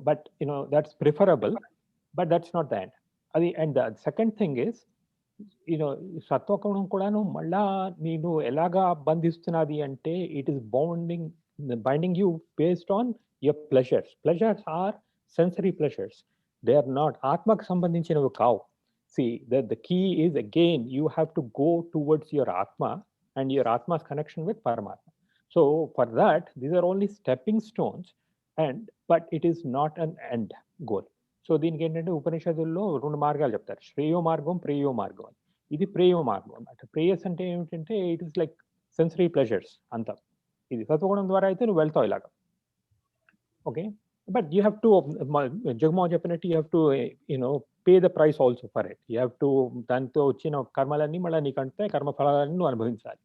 But that's preferable, but that's not the end. And the second thing is సత్వగుణం కూడాను మళ్ళా నేను ఎలాగా బంధిస్తున్నది అంటే it is binding you based on your pleasures or sensory pleasures, they are not ఆత్మకు సంబంధించినవి కావు. See, the key is again you have to go towards your atma and your atma's connection with Paramatma. So for that these are only stepping stones, but it is not an end goal. So దీనికి ఏంటంటే ఉపనిషత్తుల్లో 2 మార్గాలు చెప్తారు, శ్రేయో మార్గం, ప్రేయో మార్గం అని. ఇది ప్రేయో మార్గం అన్నమాట. ప్రేయస్ అంటే ఏమిటంటే it is like sensory pleasures అంతా. ఇది సత్వగుణం ద్వారా అయితే నువ్వు వెళ్తావు ఇలాగా. Okay, but you have to, Jagamohan చెప్పినట్టు you have to pay the price also for it. You have to, దాంతో వచ్చిన కర్మలన్నీ మళ్ళీ నీకంటే కర్మఫలాలన్నీ నువ్వు అనుభవించాలి.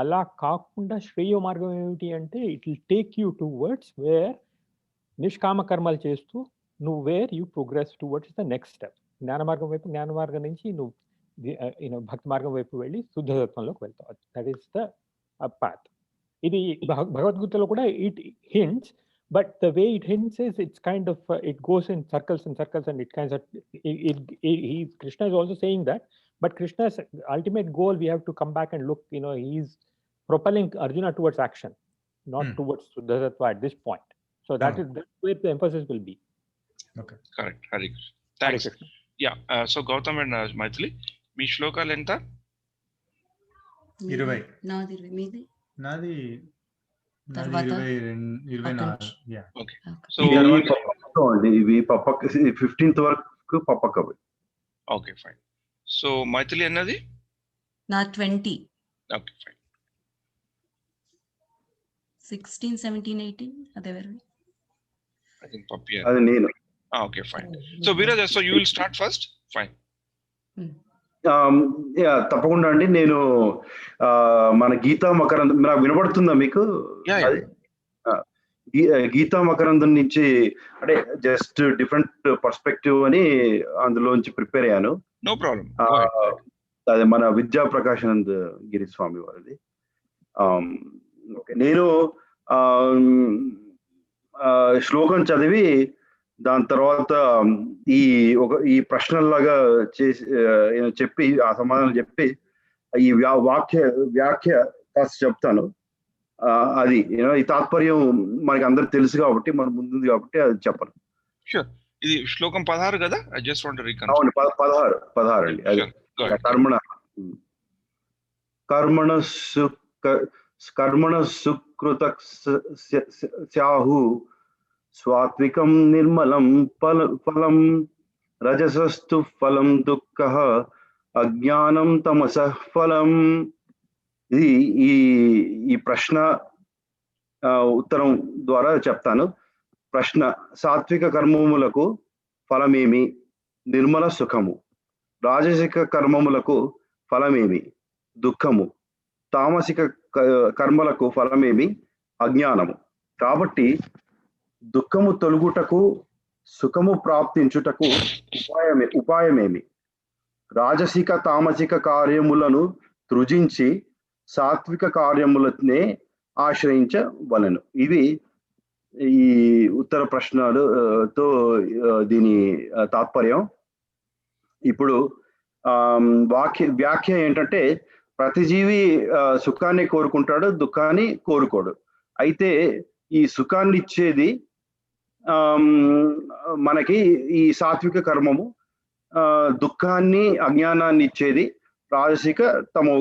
అలా కాకుండా శ్రేయో మార్గం ఏమిటి అంటే it will take you towards where నిష్కామ కర్మలు చేస్తూ నువ్వు where you progress towards the next step. జ్ఞాన మార్గం నుంచి నువ్వు భక్తి మార్గం వైపు వెళ్ళి శుద్ధతత్వంలోకి వెళ్తావు. That is the path. ఇది భగవద్గీతలో కూడా it hints, but the way it hints is it's kind of it goes in circles and circles, and it kind of Krishna is also saying that, but Krishna's ultimate goal, we have to come back and look, he's propelling Arjuna towards action, not towards Suddhatatva at this point. So that's where the emphasis will be. Okay, correct. Hare Krishna. Thanks. Hare Krishna. Yeah, so Gautam and Maithili, మీ శ్లోకాలు ఎంత? 20. నాది 20, మీది? నాది తర్వాత 24. Yeah. Okay. So ఇవి పప్పక 15th వరకు పప్పకవి. Okay, fine. So Maithili అన్నది? నా 20. Okay, fine. 16, 17, 18 అదెవరు? I think Pappi. అది నేను. Okay, fine. So Viraj, so you will start first? Fine. తప్పకుండా అండి. నేను మన గీతా మకరందం, నాకు వినబడుతుందా మీకు? గీతా మకరందం నుంచి అంటే జస్ట్ డిఫరెంట్ పర్స్పెక్టివ్ అని అందులోంచి ప్రిపేర్ అయ్యాను. No problem. అదే మన విద్యా ప్రకాశానంద్ గిరి స్వామి వారిది. ఓకే, నేను శ్లోకం చదివి దాని తర్వాత ఈ ప్రశ్నల్లాగా చేసి చెప్పి ఆ సమాధానం చెప్పి ఈ వ్యాఖ్య కాస్త చెప్తాను. అది ఈ తాత్పర్యం మనకి అందరికి తెలుసు కాబట్టి, మన ముందుంది కాబట్టి అది చెప్పను. Sure. ఇది శ్లోకం 16 కదా? I just want to recall. అవును, 16 అండి. అది కర్మణ సుకృత స్యాహు స్వాత్వికం నిర్మలం ఫలం రజసస్తు ఫలం దుఃఖః అజ్ఞానం తమసః ఫలం. ఇది ఈ ప్రశ్న ఉత్తరం ద్వారా చెప్తాను. ప్రశ్న: సాత్విక కర్మములకు ఫలమేమి? నిర్మల సుఖము. రాజసిక కర్మములకు ఫలమేమి? దుఃఖము. తామసిక కర్మలకు ఫలమేమి? అజ్ఞానము. కాబట్టి దుఃఖము తొలగుటకు, సుఖము ప్రాప్తించుటకు ఉపాయమేమి? రాజసిక తామసిక కార్యములను త్రుజించి సాత్విక కార్యములనే ఆశ్రయించవలెను. ఇవి ఈ ఉత్తర ప్రశ్నలు తో దీని తాత్పర్యం. ఇప్పుడు వ్యాఖ్య ఏంటంటే ప్రతి జీవి సుఖాన్ని కోరుకుంటాడు, దుఃఖాన్ని కోరుకోడు. అయితే ఈ సుఖాన్ని ఇచ్చేది మనకి ఈ సాత్విక కర్మము, దుఃఖాన్ని అజ్ఞానాన్ని ఇచ్చేది రాజసిక తమో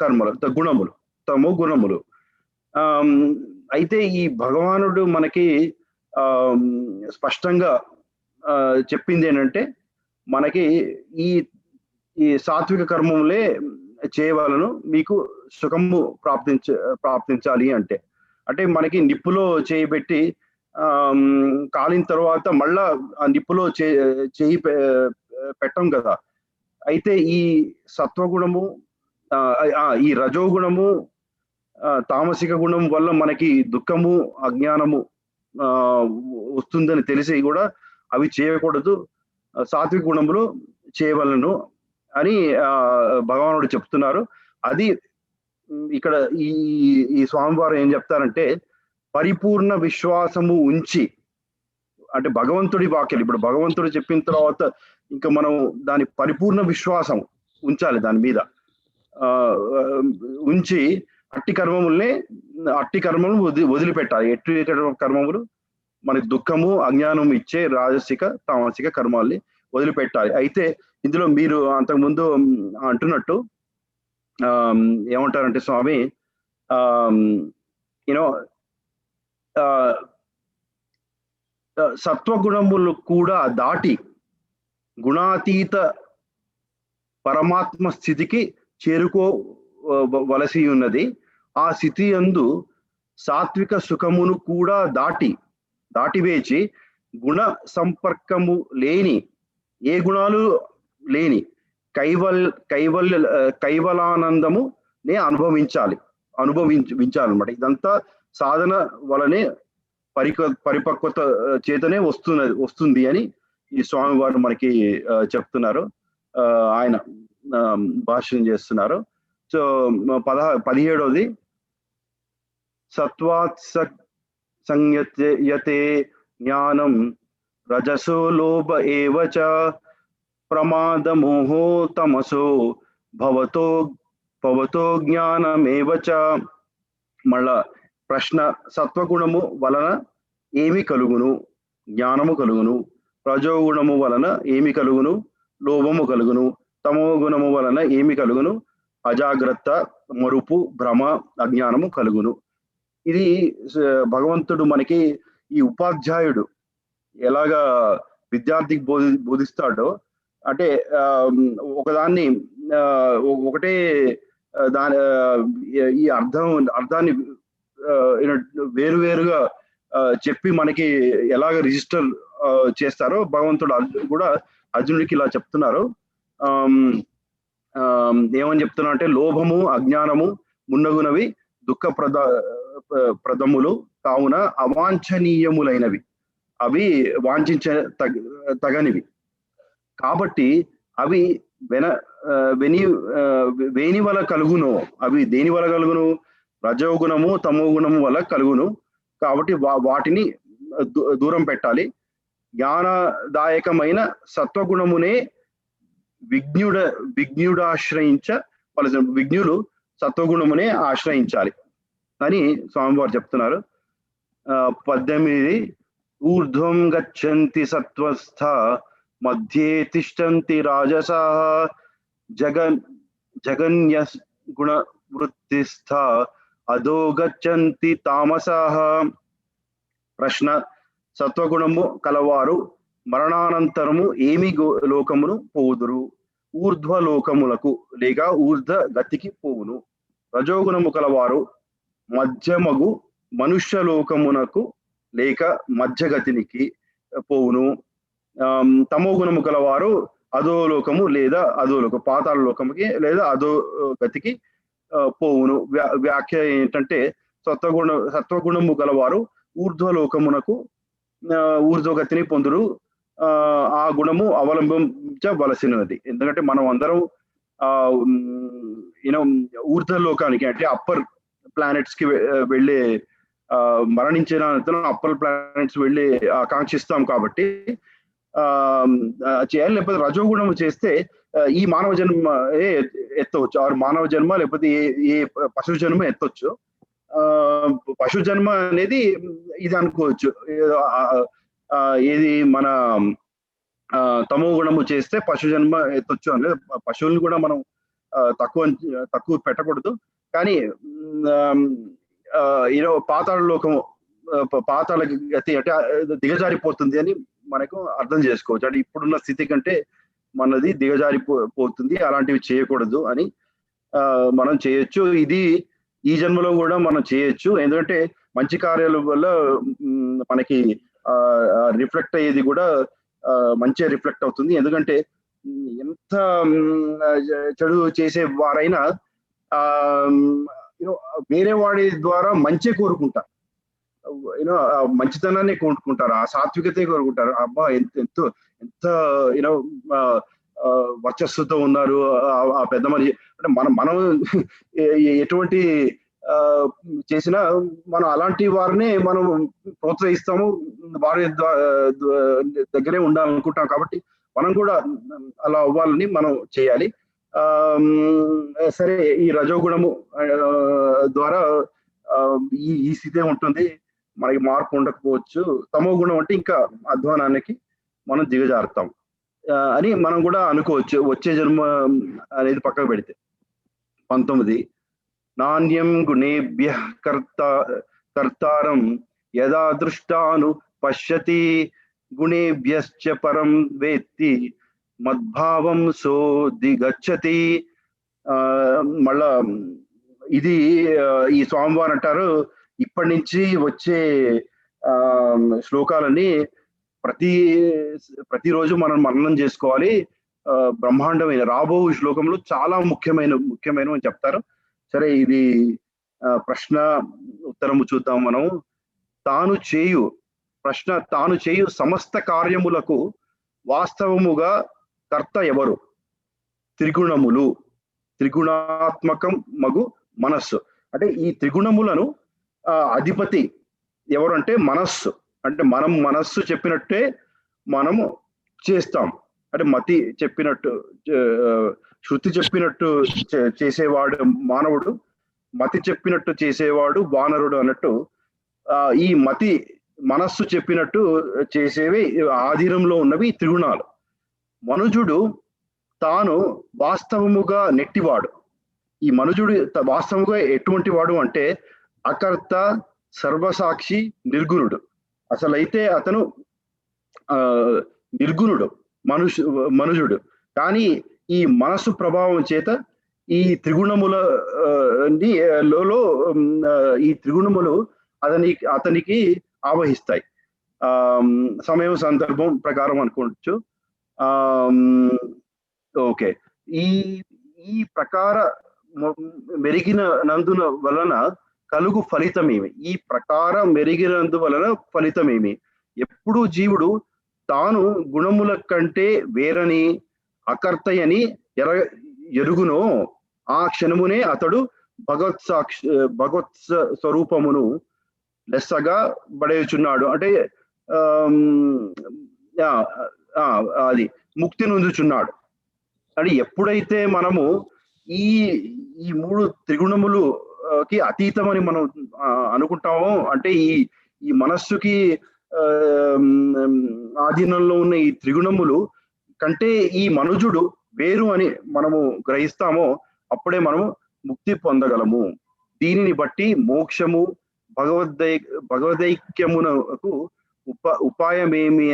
కర్మలు, గుణములు, తమో గుణములు. అయితే ఈ భగవానుడు మనకి స్పష్టంగా చెప్పింది ఏంటంటే మనకి ఈ ఈ సాత్విక కర్మములే చేయవలను, మీకు సుఖము ప్రాప్తించాలి అంటే. అంటే మనకి నిప్పులో చేయబెట్టి కాలిన తర్వాత మళ్ళా ఆ నిప్పులో చేయి పెట్టం కదా. అయితే ఈ సత్వగుణము, ఈ రజోగుణము, తామసిక గుణం వల్ల మనకి దుఃఖము, అజ్ఞానము వస్తుందని తెలిసి కూడా అవి చేయకూడదు, సాత్విక గుణములు చేయవలను అని భగవానుడు చెప్తున్నారు. అది ఇక్కడ ఈ స్వామివారు ఏం చెప్తారంటే పరిపూర్ణ విశ్వాసము ఉంచి, అంటే భగవంతుడి వాక్యాలు, ఇప్పుడు భగవంతుడు చెప్పిన తర్వాత ఇంకా మనం దాని పరిపూర్ణ విశ్వాసం ఉంచాలి, దాని మీద ఉంచి అట్టి కర్మములు వదిలిపెట్టాలి. ఎట్టి కర్మములు మనకి దుఃఖము, అజ్ఞానం ఇచ్చే రాజసిక తామసిక కర్మాల్ని వదిలిపెట్టాలి. అయితే ఇందులో మీరు అంతకుముందు అంటున్నట్టు ఏమంటారంటే స్వామి, యూనో సత్వగుణములు కూడా దాటి గుణాతీత పరమాత్మ స్థితికి చేరుకోవలసి ఉన్నది. ఆ స్థితి యందు సాత్విక సుఖమును కూడా దాటివేచి గుణ సంపర్కము లేని, ఏ గుణాలు లేని కైవలానందము నే అనుభవించాలన్నమాట. ఇదంతా సాధన వలనే పరిపక్వత చేతనే వస్తుంది అని ఈ స్వామి వారు మనకి చెప్తున్నారు, ఆయన భాషణం చేస్తున్నారు. సో 17వది సత్వాత్ సంయతే జ్ఞానం రజసో లోభ ఏవచ ప్రమాద మోహో తమసో భవతో జ్ఞానమేవచ. మళ్ళా ప్రశ్న, సత్వగుణము వలన ఏమి కలుగును? జ్ఞానము కలుగును. రజోగుణము వలన ఏమి కలుగును? లోభము కలుగును. తమో గుణము వలన ఏమి కలుగును? అజాగ్రత్త, మరుపు, భ్రమ, అజ్ఞానము కలుగును. ఇది భగవంతుడు మనకి ఈ ఉపాధ్యాయుడు ఎలాగా విద్యార్థికి బోధిస్తాడో, అంటే ఒకదాన్ని ఒకటే దాని ఈ అర్థాన్ని వేరువేరుగా చెప్పి మనకి ఎలాగ రిజిస్టర్ చేస్తారో భగవంతుడు కూడా అర్జునుడికి ఇలా చెప్తున్నారు. ఏమని చెప్తున్నా అంటే లోభము, అజ్ఞానము మున్నగునవి ప్రదములు కావున అవాంఛనీయములైనవి, అవి వాంఛించ తగనివి కాబట్టి అవి వేని వల్ల కలుగును. అవి దేని వల్ల కలుగును? రజోగుణము, తమో గుణము వల్ల కలుగును. కాబట్టి వాటిని దూరం పెట్టాలి. జ్ఞానదాయకమైన సత్వగుణమునే విజ్ఞులు సత్వగుణమునే ఆశ్రయించాలి అని స్వామివారు చెప్తున్నారు. 18 ఊర్ధ్వం గచ్చంతి సత్వస్థ మధ్యే తిష్టంతి రాజసాః జగన్య గుణ వృత్తిస్థ అధో గచ్చంతి తామసాః. ప్రశ్న, సత్వగుణము కలవారు మరణానంతరము ఏమి లోకమును పోవుదురు? ఊర్ధ్వ లోకములకు లేక ఊర్ధ్వ గతికి పోవును. రజోగుణము కలవారు మధ్యమగు మనుష్య లోకమునకు లేక మధ్యగతినికి పోవును. తమో గుణము కలవారు అధోలోకము లేదా పాతాళ లోకముకి లేదా అధో గతికి పోవును. వ్యాఖ్య ఏంటంటే సత్వగుణము గలవారు ఊర్ధ్వలోకమునకు ఊర్ధ్వగతిని పొందురు. ఆ గుణము అవలంబించవలసినది. ఎందుకంటే మనం అందరం ఊర్ధ్వలోకానికి అంటే అప్పర్ ప్లానెట్స్ కి వెళ్ళే మరణించిన అప్పర్ ప్లానెట్స్ వెళ్ళి ఆకాంక్షిస్తాం కాబట్టి చేయాలి. లేకపోతే రజోగుణము చేస్తే ఈ మానవ జన్మ ఎత్తవచ్చు, ఆరు మానవ జన్మ లేకపోతే ఏ పశు జన్మ ఎత్తవచ్చు. పశు జన్మ అనేది ఇది అనుకోవచ్చు, ఏది మన తమో గుణము చేస్తే పశు జన్మ ఎత్తొచ్చు అని. పశువుల్ని కూడా మనం తక్కువ పెట్టకూడదు. కానీ పాతాళ లోకము, పాతాళ గతి అంటే దిగజారిపోతుంది అని మనకు అర్థం చేసుకోవచ్చు. అంటే ఇప్పుడున్న స్థితి కంటే మనది దిగజారిపోతుంది, అలాంటివి చేయకూడదు అని మనం చేయొచ్చు. ఇది ఈ జన్మలో కూడా మనం చేయొచ్చు. ఎందుకంటే మంచి కార్యాల వల్ల మనకి రిఫ్లెక్ట్ అయ్యేది కూడా మంచిగా రిఫ్లెక్ట్ అవుతుంది. ఎందుకంటే ఎంత చెడు చేసే వారైనా వేరే వాడి ద్వారా మంచి కోరుకుంటారు, మంచితనాన్ని కోరుకుంటారు, ఆ సాత్వికతే కోరుకుంటారు. అబ్బా ఎంత వర్చస్సుతో ఉన్నారు ఆ పెద్ద మనిషి అంటే మనం ఎటువంటి చేసినా మనం అలాంటి వారిని మనం ప్రోత్సహిస్తాము, వారి దగ్గరే ఉండాలనుకుంటాం. కాబట్టి మనం కూడా అలా అవ్వాలని మనం చేయాలి. సరే, ఈ రజోగుణము ద్వారా ఈ స్థితే ఉంటుంది, మనకి మార్పు ఉండకపోవచ్చు. తమో గుణం అంటే ఇంకా అధ్వానానికి మనం దిగజారుతాం అని మనం కూడా అనుకోవచ్చు. వచ్చే జన్మ అనేది పక్కకు పెడితే 19 నాణ్యం గుణేభ్య కర్తారం యదా దృష్టాను పశ్యతి గుణేభ్యశ్చ పరం వేత్తి మద్భావం సోదిగచ్చతి. మళ్ళా ఇది ఈ స్వామివారు అంటారు, ఇప్పటి నుంచి వచ్చే శ్లోకాలన్నీ ప్రతిరోజు మనం మననం చేసుకోవాలి. బ్రహ్మాండమైన రాబో శ్లోకంలో చాలా ముఖ్యమైన అని చెప్తారు. సరే, ఇది ప్రశ్న ఉత్తరము చూద్దాం మనం. తాను చేయు సమస్త కార్యములకు వాస్తవముగా కర్త ఎవరు? త్రిగుణములు, త్రిగుణాత్మకం మగు మనస్సు. అంటే ఈ త్రిగుణములను అధిపతి ఎవరు అంటే మనస్సు. అంటే మనం మనస్సు చెప్పినట్టే మనము చేస్తాం. అంటే మతి చెప్పినట్టు, శృతి చెప్పినట్టు చేసేవాడు మానవుడు, మతి చెప్పినట్టు చేసేవాడు వానరుడు అన్నట్టు. ఈ మనస్సు చెప్పినట్టు చేసేవి ఆధీనంలో ఉన్నవి త్రిగుణాలు. మనుజుడు తాను వాస్తవముగా నెట్టివాడు. ఈ మనుజుడు వాస్తవంగా ఎటువంటి వాడు అంటే అకర్త, సర్వసాక్షి, నిర్గుణుడు. అసలైతే అతను నిర్గుణుడు, మనుజుడు. కానీ ఈ మనస్సు ప్రభావం చేత ఈ త్రిగుణముల ఈ త్రిగుణములు అతనికి ఆవహిస్తాయి. సమయం సందర్భం ప్రకారం అనుకోవచ్చు. ఓకే, ఈ ప్రకార మెరిగిన నందున వలన కలుగు ఫలితమేమి? ఈ ప్రకారం మెరిగినందు వలన ఫలితమేమి? ఎప్పుడు జీవుడు తాను గుణముల కంటే వేరని, అకర్తయని ఎరుగునో ఆ క్షణమునే అతడు భగవత్ స్వరూపమును లెస్సగా బడేయుచున్నాడు. అంటే అది ముక్తి నొందుచున్నాడు. అంటే ఎప్పుడైతే మనము ఈ మూడు త్రిగుణములుకి అతీతమని మనం అనుకుంటామో, అంటే ఈ మనస్సుకి ఆధీనంలో ఉన్న ఈ త్రిగుణములు కంటే ఈ మనుజుడు వేరు అని మనము గ్రహిస్తామో అప్పుడే మనము ముక్తి పొందగలము. దీనిని బట్టి మోక్షము, భగవదైక్యమునకు ఉపాయమేమి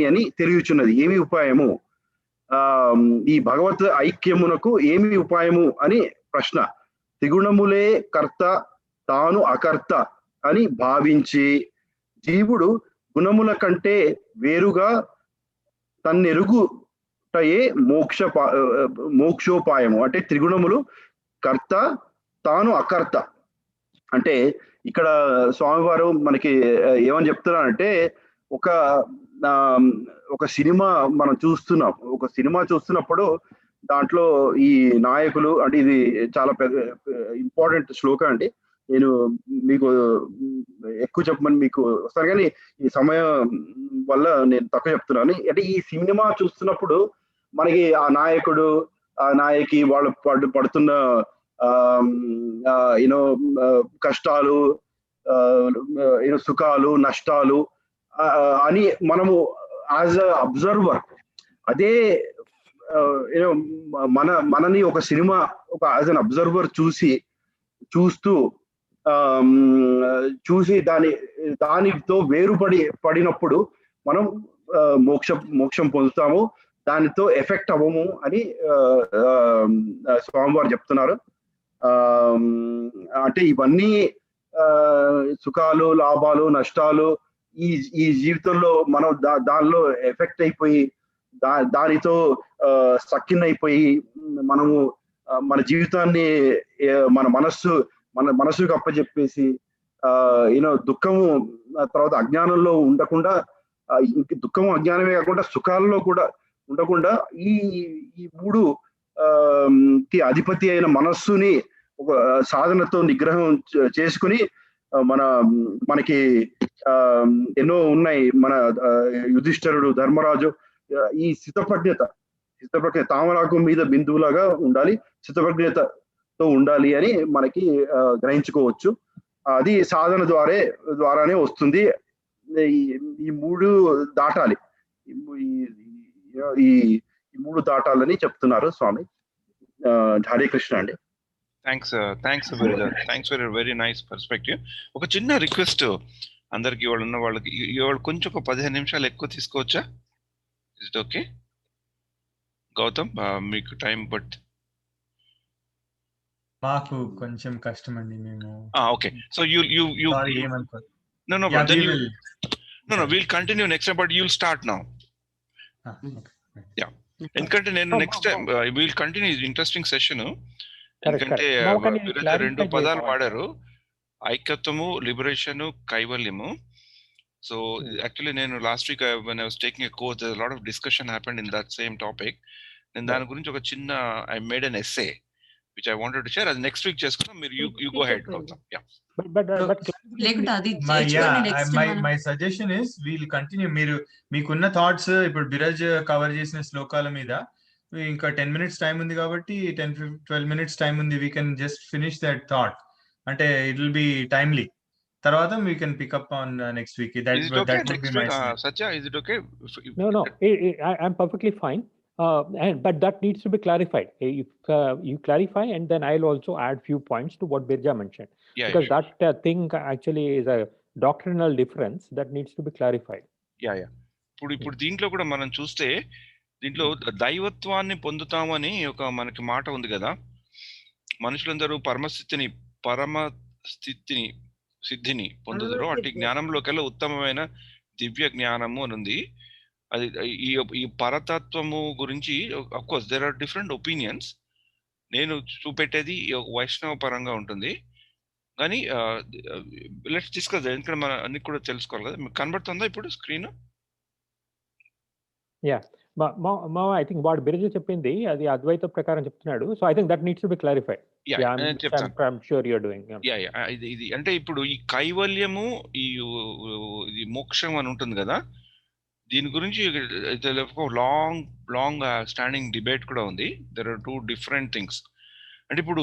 అని తెలియచున్నది. ఏమి ఉపాయము? ఈ భగవత్ ఐక్యమునకు ఏమి ఉపాయము అని ప్రశ్న. త్రిగుణములే కర్త, తాను అకర్త అని భావించి జీవుడు గుణముల కంటే వేరుగా తన్నెరుగుటయే మోక్షోపాయము. అంటే త్రిగుణములు కర్త, తాను అకర్త. అంటే ఇక్కడ స్వామివారు మనకి ఏమని చెప్తున్నారంటే, ఒక సినిమా మనం చూస్తున్నాం. ఒక సినిమా చూస్తున్నప్పుడు దాంట్లో ఈ నాయకులు, అంటే ఇది చాలా పెద్ద ఇంపార్టెంట్ శ్లోకం అండి. నేను మీకు ఎక్కువ చెప్పమని మీకు వస్తాను, కానీ ఈ సమయం వల్ల నేను తక్కువ చెప్తున్నాను. అంటే ఈ సినిమా చూస్తున్నప్పుడు మనకి ఆ నాయకుడు, ఆ నాయకి వాళ్ళు పడుతున్న యూనో కష్టాలు, యూనో సుఖాలు, నష్టాలు అని మనము యాజ్ అ అబ్జర్వర్, అదే యూనో మనని ఒక సినిమా ఒక యాజ్ అన్ అబ్జర్వర్ చూస్తూ చూసి దానితో పడినప్పుడు మనం మోక్షం పొందుతాము, దానితో ఎఫెక్ట్ అవ్వము అని స్వామివారు చెప్తున్నారు. అంటే ఇవన్నీ సుఖాలు, లాభాలు, నష్టాలు ఈ జీవితంలో మనం దానిలో ఎఫెక్ట్ అయిపోయి దానితో సక్కిన్ అయిపోయి మనము మన జీవితాన్ని మన మనసుకు అప్పచెప్పేసి యూనో దుఃఖము తర్వాత అజ్ఞానంలో ఉండకుండా, దుఃఖము అజ్ఞానమే కాకుండా సుఖాల్లో కూడా ఉండకుండా ఈ మూడు కి అధిపతి అయిన మనస్సుని ఒక సాధనతో నిగ్రహం చేసుకుని మనకి ఎన్నో ఉన్నాయి. మన యుధిష్ఠిరుడు, ధర్మరాజు ఈ స్థితప్రజ్ఞత తామరాకు మీద బిందువులాగా ఉండాలి, స్థితప్రజ్ఞతతో ఉండాలి అని మనకి గ్రహించుకోవచ్చు. అది సాధన ద్వారానే వస్తుంది. ఈ మూడు దాటాలి, ఈ మూడు దాటాలని చెప్తున్నారు స్వామి. హరే కృష్ణ అండి. Thanks for very nice perspective. ఒక చిన్న రిక్వెస్ట్ అందరికి, ఇవాళ ఉన్న వాళ్ళకి ఇవాళ కొంచెం ఒక 15 నిమిషాలు ఎక్కువ తీసుకోవచ్చా? Is it okay Gautam? మీకు టైం బట్ మాకు కొంచెం కష్టం అండి. మేము okay. So you no brother, no we'll continue next time, but you'll start now. Yeah, ఎందుకంటే నేను next time will continue interesting session. ఎందుకంటే 2 పదాలు వాడారు, ఐక్యత్వము, లిబరేషన్, కైవల్యము. సో యాక్చువల్లీ నేను last week when I was taking a course, there's a lot of discussion happened in that same topic. నేను దాని గురించి ఒక చిన్న I made an essay which I wanted to share. అది నెక్స్ట్ వీక్ చేసుకుందాం. మీరు you go ahead Gautam. Yeah, my suggestion is we'll continue. మీకున్న thoughts ఇప్పుడు బిరాజ్ కవర్ చేసిన శ్లోకాల మీద ఇంకా 10 minutes టైం ఉంది కాబట్టి 10-12 minutes టైం ఉంది. we can just finish that thought, అంటే it will be timely. తర్వాత we can pick up on next week. That would be my Satya, is it okay? No, I'm perfectly fine. But that needs to be clarified. If you clarify, and then I'll also add few points to what Birja mentioned. Yeah, because that thing actually is a doctrinal difference that needs to be clarified. Yeah. ఇప్పుడు దీంట్లో కూడా మనం చూస్తే దీంట్లో దైవత్వాన్ని పొందుతామని ఒక మనకి మాట ఉంది కదా. మనుషులందరూ పరమ సిద్ధిని పొందుతారు, అట్టి జ్ఞానంలోకెల్లా ఉత్తమమైన దివ్య జ్ఞానము అని ఉంది. అది ఈ పరతత్వము గురించి of course there are different opinions. నేను చూపెట్టేది వైష్ణవ పరంగా ఉంటుంది, కానీ లెట్స్ డిస్కస్. ఎందుకంటే మనం అన్ని కూడా తెలుసుకోవాలి కదా. మీకు కనబడుతుందా ఇప్పుడు స్క్రీన్? ఐ థింక్ వాడు బిరజు చెప్పింది అది అద్వైత ప్రకారం చెప్తున్నాడు. So I think that needs to be clarified. I'm sure you are doing. ఇది అంటే ఇప్పుడు ఈ కైవల్యము, ఈ మోక్షం అని ఉంటుంది కదా, దీని గురించి లాంగ్ స్టాండింగ్ డిబేట్ కూడా ఉంది. There are 2 different things. అంటే ఇప్పుడు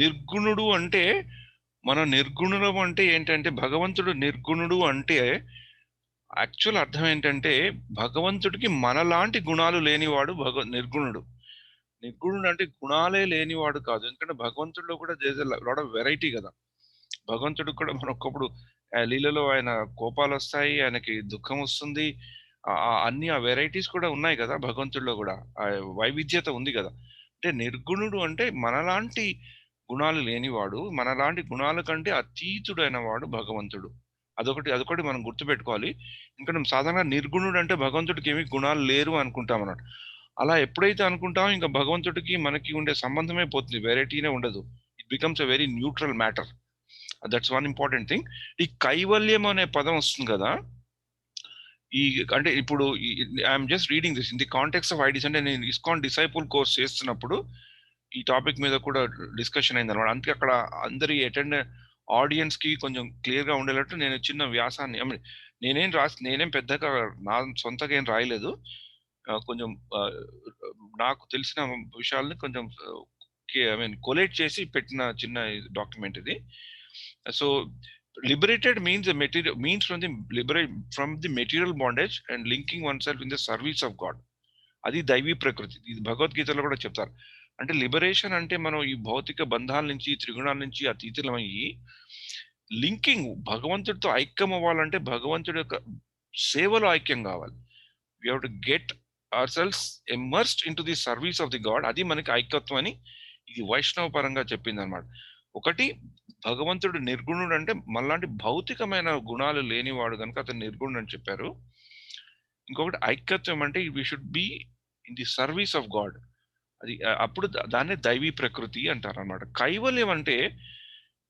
నిర్గుణుడు అంటే, మన నిర్గుణులం అంటే ఏంటంటే, భగవంతుడు నిర్గుణుడు అంటే యాక్చువల్ అర్థం ఏంటంటే, భగవంతుడికి మనలాంటి గుణాలు లేనివాడు నిర్గుణుడు. నిర్గుణుడు అంటే గుణాలే లేనివాడు కాదు. ఎందుకంటే భగవంతుడిలో కూడా లాట్ ఆఫ్ వెరైటీ కదా. భగవంతుడికి కూడా మన ఒక్కప్పుడు లీలలో ఆయన కోపాలు వస్తాయి, ఆయనకి దుఃఖం వస్తుంది, అన్ని ఆ వెరైటీస్ కూడా ఉన్నాయి కదా భగవంతుడిలో కూడా. ఆ వైవిధ్యత ఉంది కదా. అంటే నిర్గుణుడు అంటే మనలాంటి గుణాలు లేనివాడు, మనలాంటి గుణాల కంటే అతీతుడైన వాడు భగవంతుడు. అదొకటి మనం గుర్తుపెట్టుకోవాలి. ఇంకా సాధారణంగా నిర్గుణుడు అంటే భగవంతుడికి ఏమి గుణాలు లేరు అనుకుంటాం అన్నట్టు. అలా ఎప్పుడైతే అనుకుంటామో ఇంకా భగవంతుడికి మనకి ఉండే సంబంధమే పోతుంది, వెరైటీనే ఉండదు. It becomes a very neutral matter. That's one important thing. ఈ కైవల్యం అనే పదం వస్తుంది కదా, అంటే ఇప్పుడు I'm just reading this in the context of IDs. అంటే నేను ఇస్కాన్ డిసైపుల్ కోర్స్ చేస్తున్నప్పుడు ఈ టాపిక్ మీద కూడా డిస్కషన్ అయింది అనమాట. అందుకే అక్కడ అందరి అటెండ్ ఆడియన్స్ కి కొంచెం క్లియర్ గా ఉండేటట్టు నేను చిన్న వ్యాసాన్ని నేనేం పెద్దగా నా సొంతగా ఏం రాయలేదు. కొంచెం నాకు తెలిసిన విషయాల్ని కొంచెం కొలేట్ చేసి పెట్టిన చిన్న డాక్యుమెంట్ ఇది. So liberated means the material means from the material bondage and linking oneself in the service of God. అది దైవీ ప్రకృతి. ఇది భగవద్గీతలో కూడా చెప్తారు. అంటే లిబరేషన్ అంటే మనం ఈ భౌతిక బంధాల నుంచి, త్రిగుణాల నుంచి అతీతులమయ్యి లింకింగ్ భగవంతుడితో ఐక్యం అవ్వాలంటే భగవంతుడి యొక్క సేవలో ఐక్యం కావాలి. We have to get our selves immersed into the service of the God. అది మనకి ఐక్యత్వం అని ఇది వైష్ణవ పరంగా చెప్పింది అనమాట. ఒకటి, భగవంతుడు నిర్గుణుడు అంటే మళ్ళాంటి భౌతికమైన గుణాలు లేనివాడు కనుక అతను నిర్గుణుడు అని చెప్పారు. ఇంకొకటి ఐక్యత్వం అంటే we should be in the service of God. అది అప్పుడు దాన్నే దైవీ ప్రకృతి అంటారు అనమాట. కైవల్యం అంటే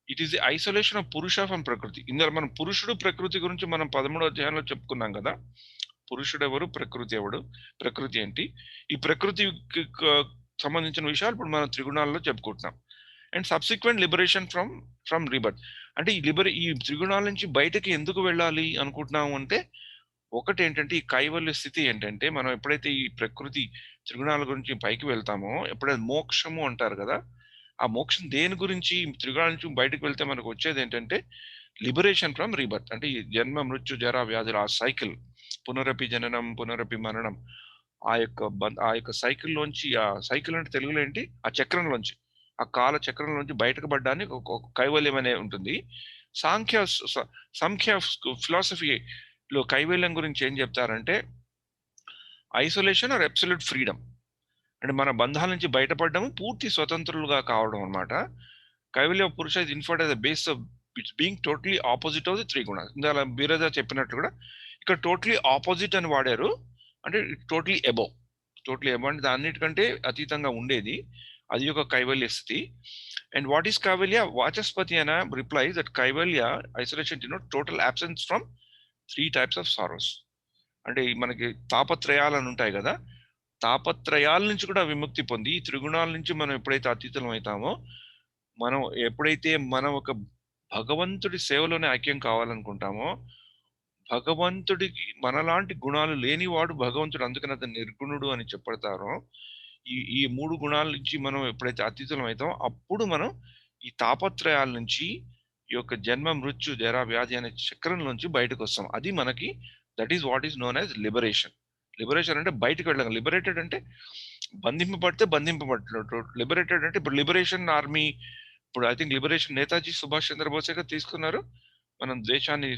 it is the isolation of పురుష ఫ్రమ్ ప్రకృతి. ఇందులో మనం పురుషుడు ప్రకృతి గురించి మనం 13వ అధ్యాయంలో చెప్పుకున్నాం కదా. పురుషుడు ఎవరు, ప్రకృతి ఎవడు, ప్రకృతి ఏంటి, ఈ ప్రకృతికి సంబంధించిన విషయాలు ఇప్పుడు మనం త్రిగుణాల్లో చెప్పుకుంటున్నాం. And subsequent liberation from rebirth. అంటే ఈ త్రిగుణాల నుంచి బయటకి ఎందుకు వెళ్ళాలి అనుకుంటున్నాము అంటే, ఒకటి ఏంటంటే ఈ కైవల్య స్థితి ఏంటంటే, మనం ఎప్పుడైతే ఈ ప్రకృతి త్రిగుణాల గురించి పైకి వెళ్తామో, ఎప్పుడైతే మోక్షము అంటారు కదా, ఆ మోక్షం దేని గురించి, త్రిగుణాల నుంచి బయటకు వెళ్తే మనకు వచ్చేది ఏంటంటే లిబరేషన్ ఫ్రమ్ రీబర్త్. అంటే ఈ జన్మ, మృత్యు, జర, వ్యాధులు, ఆ సైకిల్, పునరపి జననం పునరపి మరణం, ఆ యొక్క సైకిల్లోంచి, ఆ సైకిల్ అంటే తెలుగులో ఏంటి, ఆ చక్రంలోంచి, ఆ కాల చక్రంలోంచి బయటకు పడ్డానికి ఒక కైవల్యం అనే ఉంటుంది. సంఖ్య ఫిలాసఫీలో కైవల్యం గురించి ఏం చెప్తారంటే ఐసోలేషన్ ఆర్ అబ్సల్యూట్ ఫ్రీడమ్. అంటే మన బంధాల నుంచి బయటపడడం, పూర్తి స్వతంత్రులుగా కావడం అనమాట. కైవల్య పురుష is inferred as the base of its being totally opposite of the త్రిగుణ. ఇందులో బీరజా చెప్పినట్టు కూడా ఇక్కడ టోటలీ ఆపోజిట్ అని వాడారు. అంటే టోటలీ అబౌవ్ అంటే అన్నిటికంటే అతీతంగా ఉండేది. అది ఒక కైవల్య స్థితి. And what is Kaivalya? Vachaspati అనే replies that Kaivalya isolation denote total absence from 3 types of sorrows. అంటే మనకి తాపత్రయాలని ఉంటాయి కదా, తాపత్రయాల నుంచి కూడా విముక్తి పొంది ఈ త్రిగుణాల నుంచి మనం ఎప్పుడైతే అతీతం అవుతామో, మనం ఎప్పుడైతే మనం ఒక భగవంతుడి సేవలోనే ఐక్యం కావాలనుకుంటామో, భగవంతుడికి మనలాంటి గుణాలు లేనివాడు భగవంతుడు, అందుకని అతను నిర్గుణుడు అని చెప్పడతారో, ఈ 3 గుణాల నుంచి మనం ఎప్పుడైతే అతీతులం అవుతామో అప్పుడు మనం ఈ తాపత్రయాల నుంచి, ఈ యొక్క జన్మ, మృత్యు, జర, వ్యాధి అనే చక్రం నుంచి బయటకు వస్తాం. అది మనకి that is what is known as liberation. Liberation అంటే బయటకు వెళ్ళడం. లిబరేటెడ్ అంటే బంధింపబడితే బంధింపబడినట్టు. లిబరేటెడ్ అంటే ఇప్పుడు లిబరేషన్ ఆర్మీ, ఇప్పుడు I think liberation Netaji Subhash చంద్రబోసే గా తీసుకున్నారు. మనం దేశాన్ని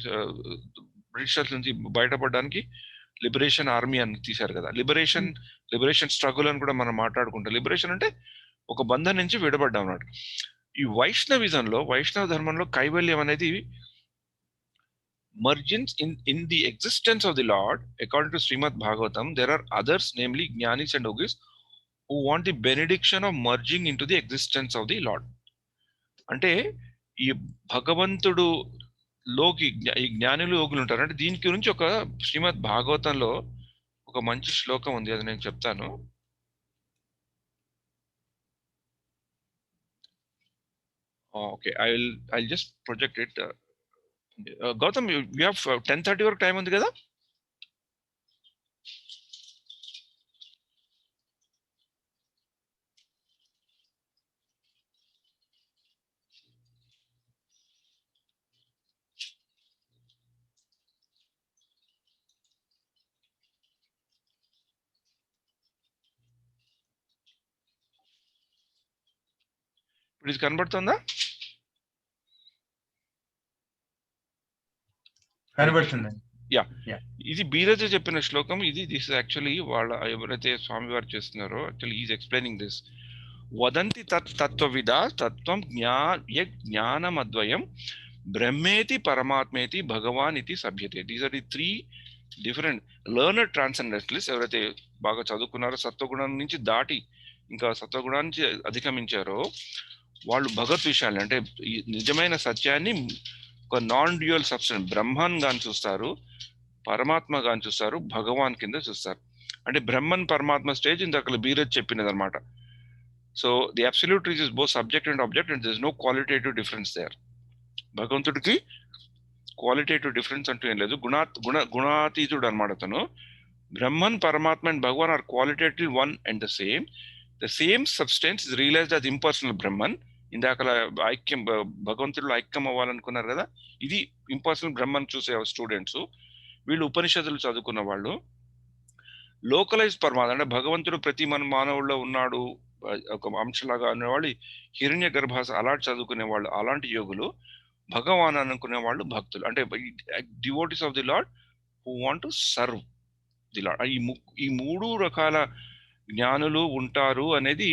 బ్రిటిషర్స్ నుంచి బయటపడడానికి లిబరేషన్ ఆర్మీ అని తీశారు కదా. లిబరేషన్ స్ట్రగుల్ అని కూడా మనం మాట్లాడుకుంటాం. లిబరేషన్ అంటే ఒక బంధం నుంచి విడబడ్డాం అన్నమాట. ఈ వైష్ణవిజంలో, వైష్ణవ ధర్మంలో కైవల్యం అనేది mergence in the existence of the Lord. According to Srimad Bhagavatam, there are others, namely Jnanis and Yogis, who want the benediction of merging into the existence of the Lord. అంటే ఈ భగవంతుడు లోకి ఈ జ్ఞానులు, యోగులు ఉంటారు. అంటే దీనికి గురించి ఒక శ్రీమద్ భాగవతంలో ఒక మంచి శ్లోకం ఉంది, అది నేను చెప్తాను. Okay, I'll just project it. Gautam, we have 10:30 వరకు టైం ఉంది కదా. ఇప్పుడు ఇది కనబడుతుందా? కనబడుతుందండి. ఇది బీరజ చెప్పిన శ్లోకం. దిస్ యాక్చువల్లీ వాళ్ళ ఎవరైతే స్వామివారు చేస్తున్నారో, యాక్చువల్లీ ఈజ్ ఎక్స్ప్లెయినింగ్ దిస్. వదంతి తత్వవిద తత్వం జ్ఞానమద్వయం బ్రహ్మేతి పరమాత్మేతి భగవాన్ ఇది సభ్యతే. These are the 3 different learner transcendentalist. ఎవరైతే బాగా చదువుకున్నారో, సత్వగుణం నుంచి దాటి ఇంకా సత్వగుణాన్ని నుంచి అధిగమించారో, వాళ్ళు భగవత్ విషయాన్ని, అంటే ఈ నిజమైన సత్యాన్ని ఒక నాన్ డ్యూయల్ సబ్స్టెన్స్ బ్రహ్మాన్ గాని చూస్తారు, పరమాత్మ గాని చూస్తారు, భగవాన్ కింద చూస్తారు. అంటే బ్రహ్మన్ పరమాత్మ స్టేజ్ ఇంతకలు బీరజ్ చెప్పినది అనమాట. So the absolute is both subject and object and this no qualitative difference there. భగవంతుడికి క్వాలిటేటివ్ డిఫరెన్స్ అంటూ ఏం లేదు. గుణాతీతుడు అనమాట అతను. Brahman, Paramatma and Bhagwan are qualitative one and the same. The same substance is realised as impersonal Brahman. ఇందాక ఐక్యం, భగవంతుడిలో ఐక్యం అవ్వాలనుకున్నారు కదా, ఇది ఇంపర్సనల్ బ్రహ్మన్ చూసే స్టూడెంట్స్. వీళ్ళు ఉపనిషత్తులు చదువుకున్న వాళ్ళు. లోకలైజ్ పరమాత్మ అంటే భగవంతుడు ప్రతి మన మానవుల్లో ఉన్నాడు ఒక అంశలాగా అనేవాళ్ళు హిరణ్య గర్భాస అలాంటి చదువుకునే వాళ్ళు, అలాంటి యోగులు. భగవాన్ అనుకునే వాళ్ళు భక్తులు, అంటే devotees of the lord who want to serve the lord. ఈ మూడు రకాల జ్ఞానులు ఉంటారు అనేది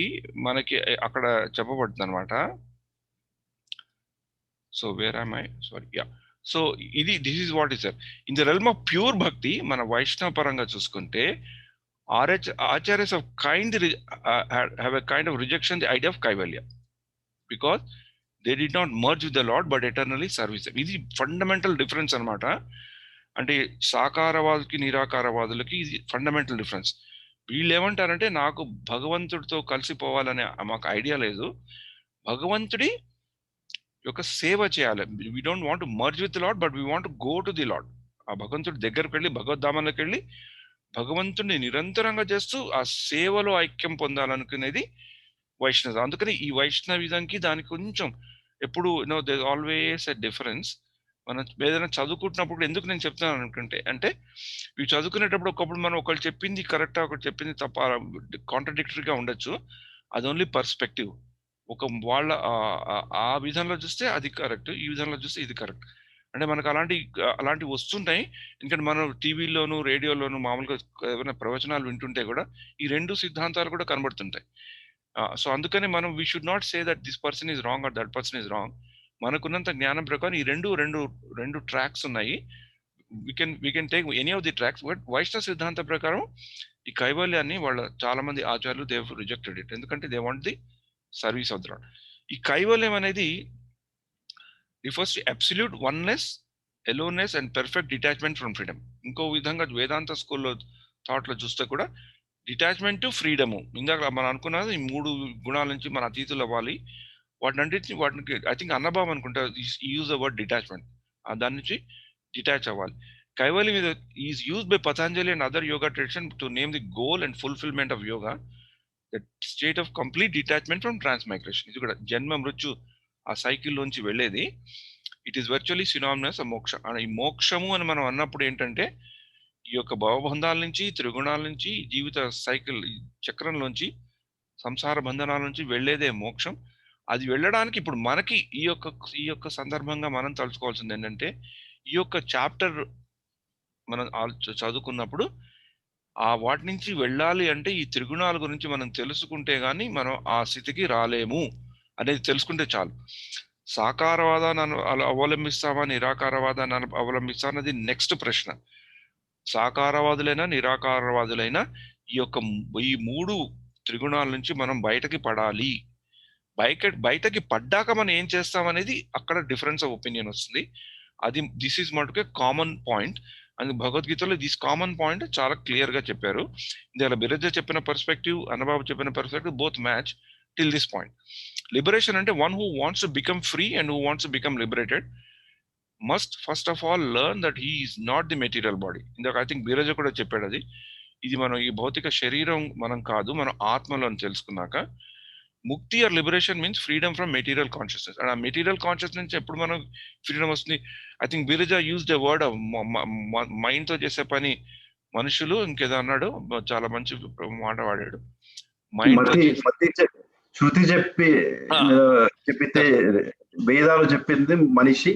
మనకి అక్కడ చెప్పబడుతుంది అనమాట. So where am I sorry yeah. So this is what is in the realm of pure bhakti. మన వైష్ణవ పరంగా చూసుకుంటే acharyas of have a kind of rejection the idea of kaivalya because they did not merge with the Lord but eternally service him. ఇది fundamental difference అనమాట. అంటే సాకారవాదులకి నిరాకారవాదులకి ఇది fundamental difference. వీళ్ళు ఏమంటారంటే నాకు భగవంతుడితో కలిసిపోవాలనే మాకు ఐడియా లేదు, భగవంతుడి యొక్క సేవ చేయాలి. We don't want to merge with lord but we want to go to the lord. ఆ భగవంతుడి దగ్గరికి వెళ్ళి భగవద్ధామంలోకి వెళ్ళి భగవంతుడిని నిరంతరంగా చేస్తూ ఆ సేవలో ఐక్యం పొందాలనుకునేది వైష్ణవ. అందుకని ఈ వైష్ణవిజంకి దానికి కొంచెం ఎప్పుడు దేర్ ఆల్వేస్ ఎ డిఫరెన్స్. మనం ఏదైనా చదువుకుంటున్నప్పుడు ఎందుకు నేను చెప్తున్నాను అనుకుంటే, అంటే ఇవి చదువుకునేటప్పుడు ఒకప్పుడు మనం ఒకళ్ళు చెప్పింది కరెక్టా, ఒకటి చెప్పింది తప్ప, కాంట్రడిక్టరీగా ఉండొచ్చు. అది ఓన్లీ పర్స్పెక్టివ్. ఒక వాళ్ళ ఆ విధంలో చూస్తే అది కరెక్ట్, ఈ విధంలో చూస్తే ఇది కరెక్ట్. అంటే మనకు అలాంటివి వస్తుంటాయి. ఎందుకంటే మనం టీవీలోను రేడియోలోను మామూలుగా ఏమైనా ప్రవచనాలు వింటుంటే కూడా ఈ రెండు సిద్ధాంతాలు కూడా కనబడుతుంటాయి. సో అందుకని మనం we should not say that this person is wrong or that person is wrong. మనకున్నంత జ్ఞానం ప్రకారం ఈ రెండు ట్రాక్స్ ఉన్నాయి. We can take any of the tracks. But Vaishnava సిద్ధాంత ప్రకారం ఈ కైవల్యాన్ని వాళ్ళ చాలా మంది ఆచార్యులు దే హావ్ రిజెక్టెడ్ ఇట్. ఎందుకంటే they want the service of the lord. ఈ కైవల్యం అనేది refers to absolute oneness, aloneness and perfect detachment from freedom. ఇంకో విధంగా వేదాంత స్కూల్లో థాట్లో చూస్తే కూడా డిటాచ్మెంట్ టు ఫ్రీడము. ఇందాక మనం అనుకున్నది ఈ మూడు గుణాల నుంచి మన అతీతులు అవ్వాలి. వాటికి ఐ థింక్ అన్నబాబు అనుకుంటా యూజ్ ద వర్డ్ డిటాచ్మెంట్. దాని నుంచి డిటాచ్ అవ్వాలి. కైవల్యం is use by Patanjali and other yoga tradition to name the goal and fulfilment of yoga, the state of complete detachment from transmigration. ఇది కూడా జన్మ మృత్యు ఆ సైకిల్ లోంచి వెళ్ళేది. ఇట్ ఈస్ వర్చువలీ సినామినస్ ఆ మోక్ష. ఈ మోక్షము అని మనం అన్నప్పుడు ఏంటంటే ఈ యొక్క భవబంధాల నుంచి, త్రిగుణాల నుంచి, జీవిత సైకిల్ చక్రంలోంచి, సంసార బంధనాల నుంచి వెళ్ళేదే మోక్షం. అది వెళ్ళడానికి ఇప్పుడు మనకి ఈ యొక్క సందర్భంగా మనం తలుచుకోవాల్సింది ఏంటంటే, ఈ యొక్క చాప్టర్ మనం చదువుకున్నప్పుడు వాటి నుంచి వెళ్ళాలి అంటే ఈ త్రిగుణాల గురించి మనం తెలుసుకుంటే గానీ మనం ఆ స్థితికి రాలేము అనేది తెలుసుకుంటే చాలు. సాకారవాదాన్ని అవలంబిస్తామా, నిరాకారవాదాన్ని అవలంబిస్తామా అన్నది నెక్స్ట్ ప్రశ్న. సాకారవాదులైనా నిరాకారవాదులైనా ఈ మూడు త్రిగుణాల నుంచి మనం బయటకి పడాలి. బయటకి పడ్డాక మనం ఏం చేస్తాం అనేది అక్కడ డిఫరెన్స్ ఆఫ్ ఒపీనియన్ వస్తుంది. అది దిస్ ఈజ్ మటుకే కామన్ పాయింట్. అండ్ భగవద్గీతలో దిస్ కామన్ పాయింట్ చాలా క్లియర్ గా చెప్పారు. ఇందులో బిరజ చెప్పిన పర్స్పెక్టివ్, అన్నబాబు చెప్పిన perspective both match till this point. Liberation అంటే one who wants to become free and who wants to become liberated must first of all learn that he is not the material body. ఇందాక I think Biraja కూడా చెప్పాడు అది. ఇది మనం ఈ భౌతిక శరీరం మనం కాదు, మనం ఆత్మలో తెలుసుకున్నాక ముక్తి or liberation means freedom from material consciousness. And ఆ మెటీరియల్ కాన్షియస్నెస్ నుంచి ఎప్పుడు మనం ఫ్రీడమ్ వస్తుంది? I think Biraja use the word mind తో చేసే పని మనుషులు ఇంకేదో అన్నాడు, చాలా మంచి మాట వాడాడు. శృతి చెప్పితే వేదాలు చెప్పింది మనిషి,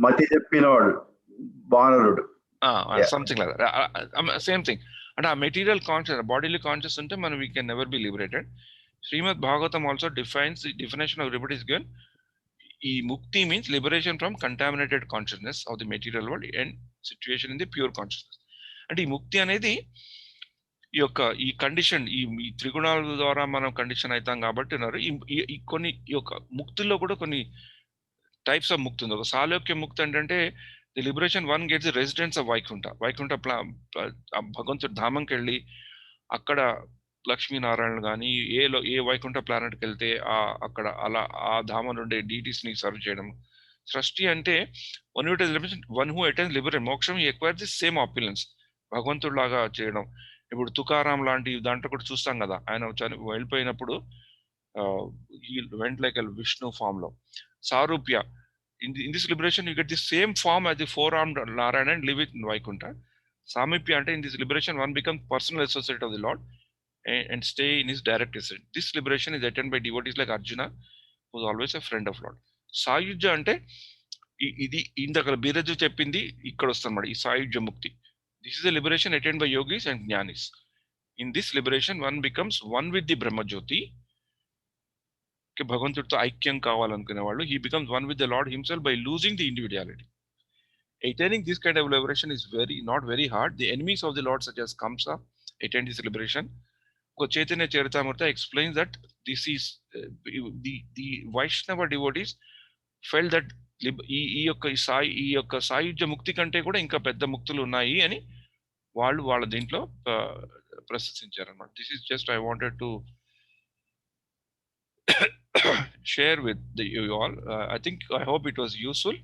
మతి చెప్పినవాడు వానరుడు. Something like that. Same thing. అంటే ఆ మెటీరియల్ కాన్షియస్, బాడీలీ కాన్షియస్ ఉంటే మనం we can never be liberated. Srimad Bhagavatam also defines the definition of liberty is given. E mukti means liberation from contaminated consciousness of the material world and situation in the pure consciousness. And ఈ ముక్తి అనేది ఈ condition, ఈ త్రిగుణాల ద్వారా మనం condition అవుతాం కాబట్టి ఈ కొన్ని ఈ యొక్క ముక్తిలో కూడా కొన్ని టైప్స్ ఆఫ్ ముక్తి ఉంది. ఒక సాలోక్య ముక్తి అంటే the liberation one gets residence of Vaikuntha. భగవంతుడి ధామంకి వెళ్ళి అక్కడ లక్ష్మీనారాయణ కానీ ఏ వైకుంఠ ప్లానెట్కి వెళ్తే అక్కడ అలా ఆ ధామం నుండే డీటీస్ ని సర్వ్ చేయడం. సృష్టి అంటే వన్ హూ అటెండ్స్ లిబరేషన్ మోక్షం ఎక్వైర్ ది సేమ్ ఆపిలెన్స్, భగవంతుడు లాగా చేయడం. ఇప్పుడు తుకారాం లాంటి దాంట్లో కూడా చూస్తాం కదా, ఆయన వెళ్ళిపోయినప్పుడు వెంట్ లైక్ విష్ణు ఫామ్ లో. సారూప్య, in this liberation you get the same form as the four-armed Narayana and live it in Vaikuntha. Samipya ante in this liberation one becomes personal associate of the Lord and stay in his direct associate. This liberation is attained by devotees like Arjuna, who is always a friend of Lord. Sayujya ante ఇది ఇందాక బీరజు చెప్పింది ఇక్కడ వస్తుందన్నమాట, ఈ సాయుజ్య ముక్తి. This is a liberation attained by yogis and jnanis. In this liberation one becomes one with the Brahmajyoti. భగవంతుడితో ఐక్యం కావాలనుకునే వాళ్ళు, he becomes one with the Lord himself by losing the individuality. Attaining this kind of liberation is not very hard. The enemies of the Lord such as Kamsa attain this liberation. Chaitanya Charitamrita explains that this is the Vaishnava devotees felt that ఈ యొక్క సాయుధ్య ముక్తి కంటే కూడా ఇంకా పెద్ద ముక్తులు ఉన్నాయి అని వాళ్ళ దీంట్లో ప్రశంసించారు అన్నమాట. This is just I wanted to share with you all. I hope it was useful.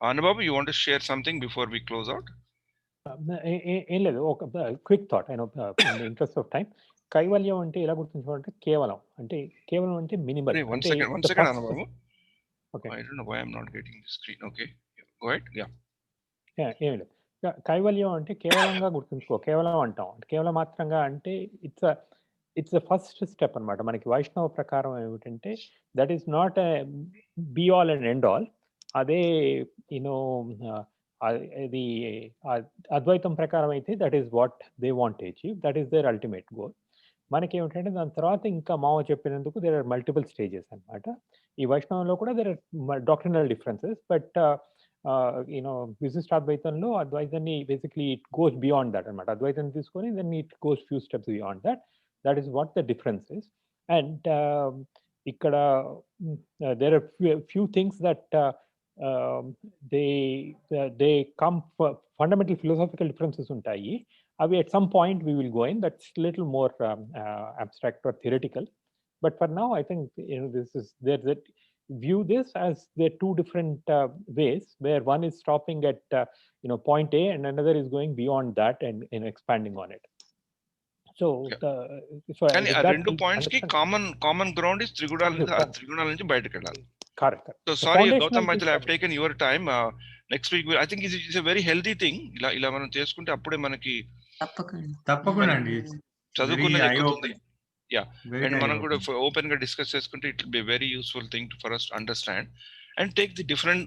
Anubabu, you want to share something before we close out? ఏం లేదు, ఒక quick thought. In the interest of time, కైవల్యం అంటే ఎలా గుర్తుంచుకోవాలంటే కేవలం అంటే minimal. One second Anubabu. Okay. I don't know why I'm not getting the screen. Okay, go ahead. Yeah, ఏం లేదు, కైవల్యం అంటే కేవలంగా గుర్తుంచుకో. కేవలం అంటాం, కేవలం మాత్రంగా అంటే ఇట్స్ ద ఫస్ట్ స్టెప్ అనమాట. మనకి వైష్ణవ ప్రకారం ఏమిటంటే that is not a be all and end all. అదే ఇది అద్వైతం ప్రకారం అయితే that is what they want achieve, that is their ultimate goal. మనకి ఏమిటంటే దాని తర్వాత ఇంకా మావ చెప్పినందుకు దేర్ ఆర్ మల్టిపుల్ స్టేజెస్ అనమాట. ఈ వైష్ణవంలో కూడా there are doctrinal differences, but విశిష్టాద్వైతంలో అద్వైతాన్ని basically it goes beyond that అనమాట. అద్వైతాన్ని తీసుకొని then it goes few steps beyond that. That is what the difference is. And ikkada there are few things that they come fundamental philosophical differences untayi. Avi at some point we will go in, that's little more abstract or theoretical. But for now I think this is there that view this as there two different ways, where one is stopping at point A and another is going beyond that and expanding on it. కానీ ఆ రెండు points కి common ground is త్రిగుణాల నుంచి బయటకు వెళ్ళాలి. Correct. So sorry Gautam Maitri, I have taken your time. Next week I think it's a very healthy thing. ఇలా మనం చేసుకుంటే అప్పుడే మనకి తప్పకుండా అండి చదువుకున్న ఎక్కుతుంది. యా, అండ్ మనం కూడా ఓపెన్ గా డిస్కస్ చేసుకుంటే it will be very useful thing for us to understand and take the different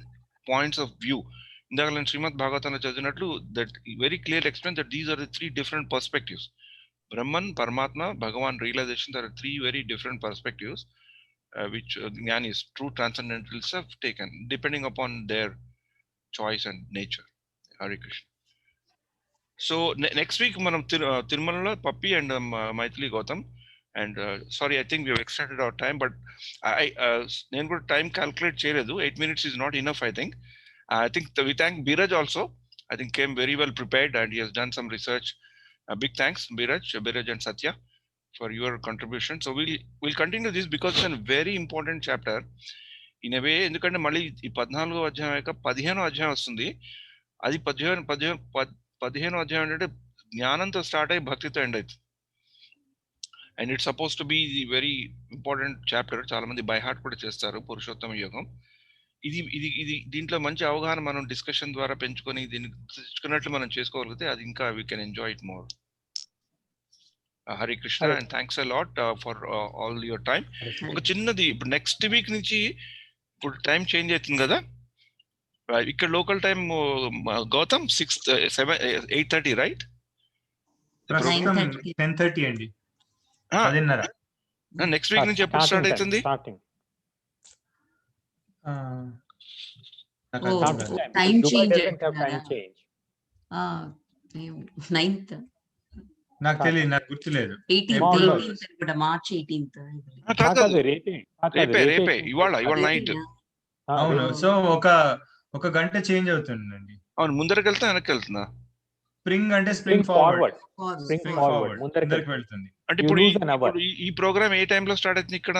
points of view. ఇందాక నేను శ్రీమద్ భాగవతంలో చదివినట్లు that very clear explain that these are the 3 different perspectives. Brahman, Paramatma, Bhagavan realization, there are 3 very different perspectives which Jnanis, true transcendentalists have taken depending upon their choice and nature. Hare Krishna. So next week manam Tirumala Pappi and Maithili Gautam, and sorry, I think we have extended our time, but నేను కూడా time calculate చేయలేదు. 8 minutes is not enough, I think. We thank Biraj also. I think came very well prepared and he has done some research. Big thanks, Biraj and Satya, for your contribution. So we'll continue this because it's a very important chapter. In a way, ఎందుకంటే మళ్ళీ ఈ 14వ అధ్యాయం యొక్క 15వ అధ్యాయం వస్తుంది. అది 15వ అధ్యాయం అంటే జ్ఞానంతో స్టార్ట్ అయ్యి భక్తితో ఎండ్ అవుతుంది. And it's suppose to be the very important chapter. చాలా మంది బై హార్ట్ కూడా చేస్తారు పురుషోత్తమ యోగం. ఇది దీంట్లో మంచి అవగాహన మనం డిస్కషన్ ద్వారా పెంచుకొని దీన్ని తెచ్చుకున్నట్లు మనం చేసుకోగలిగితే అది ఇంకా we can enjoy it more. Hare Krishna, and thanks a lot for all your time. ఒక చిన్నది, ఇప్పుడు నెక్స్ట్ వీక్ నుంచి ఇప్పుడు టైం చేంజ్ అవుతుంది కదా, ఇక్కడ లోకల్ టైం గౌతమ్ 8:30 రైట్? 10:30 అండి. నెక్స్ట్ వీక్ నుంచి ఎప్పుడు స్టార్ట్ అవుతుంది? Time change. Ninth. నాకు తెలియదు, నాకు గుర్తులేదు. 18th కూడా మార్చ్ 18th. రేపే ఇవాళ నైట్. అవును, సో ఒక గంట చేంజ్ అవుతుందండి. అవును, ముందరికి వెళ్తా వెనక్కి వెళ్తుందా? స్ప్రింగ్ అంటే spring spring forward. Forward Spring spring forward. Forward ముందరికి వెళ్తుంది. అంటే You ఇప్పుడు lose an hour. ఈ ప్రోగ్రామ్ ఏ టైంలో స్టార్ట్ అవుతుంది ఇక్కడ?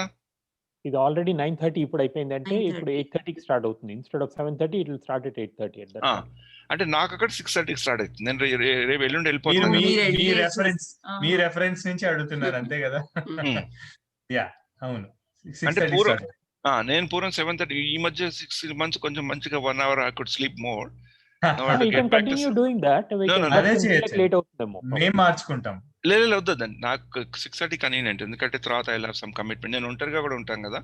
ఇది ఆల్రెడీ 9:30 ఇప్పుడు అయిపోయిందంటే 9:30. ఇప్పుడు 8:30కి స్టార్ట్ అవుతుంది. Instead of 7:30 it will start at 8:30 at that time. అంటే నాకు అక్కడ 6:30కి స్టార్ట్ అవుతుంది. నేను రేపు ఎల్లుండి మీరు వెళ్ళిపోతున్నాను. మీ మీరు మీ వెళ్ళేసి- రెఫరెన్స్ ఆ. మీ రెఫరెన్స్ నుంచి అడుగుతున్నారు అంతే కదా? యా అవును. అంటే 6:30 పూర్వం start. నేను పూర్వం 7:30 ఈ మధ్య 6 months కొంచెం మంచిగా 1 hour I could sleep more. You can continue doing that. No, no, అదే చేయొచ్చు. లేట్ అవుతుందేమో. మేము మార్చుకుంటాం. లేదు వద్దండి, నాకు 6:30 కన్వీనియంట్. ఎందుకంటే తర్వాత ఐ హావ్ సమ్ కమిట్మెంట్. నేను ఒంటరిగా కూడా ఉంటాను కదా,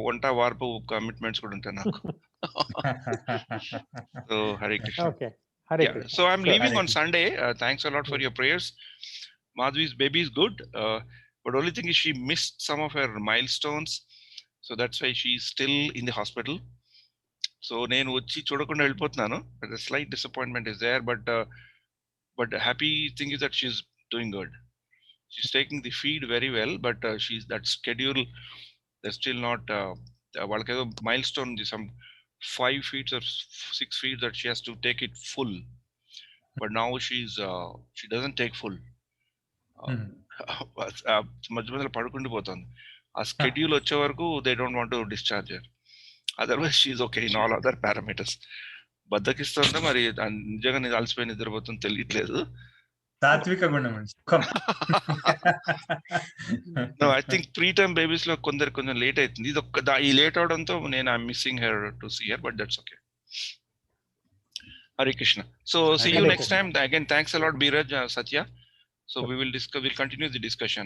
వంట వార్పు కమిట్మెంట్స్ కూడా ఉంటాయి నాకు. So Hare Krishna. Okay. Hare Yeah, Krishna. so I'm Sure. leaving Hare on Sunday. Thanks a lot for your prayers. Madhvi's baby is good, but only thing is she missed some of her milestones, so that's why she's still in the hospital. So నేను వచ్చి చూడకుండా వెళ్ళిపోతున్నాను. The slight disappointment is there, but the happy thing is that she's doing good. She's taking the feed very well, but she's that schedule. They're still not. వాళ్ళకేదో milestone ఉంది, some 5 feeds or 6 feeds that she has to take it full. But now she doesn't take full. మధ్య మధ్యలో పడుకుండిపోతుంది. ఆ schedule వచ్చే వరకు they don't want to discharge her. Otherwise she okay in all other parameters. బద్దకిస్తుందా మరి నిజంగా నేను అలసిపోయి నిద్రపోతుంది తెలియట్లేదు. సాత్విక గుణం అండి, సుఖం. ఐ థింక్ ప్రీటర్మ్ బేబీస్ లో కొంచెం లేట్ అవుతుంది. ఇది ఈ లేట్ అవడంతో నేను I'm missing her to see her, but that's okay. Hare Krishna. So see you next time. Again thanks a lot Biraj, Satya. So we'll continue the discussion,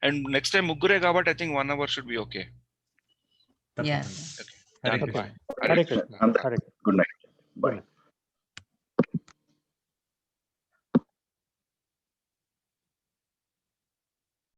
and next time muggure kabatti I think 1 hour should be okay. Yes. Okay. Hare Done. Krishna. Hare Krishna. Hare Krishna. Good night. Bye.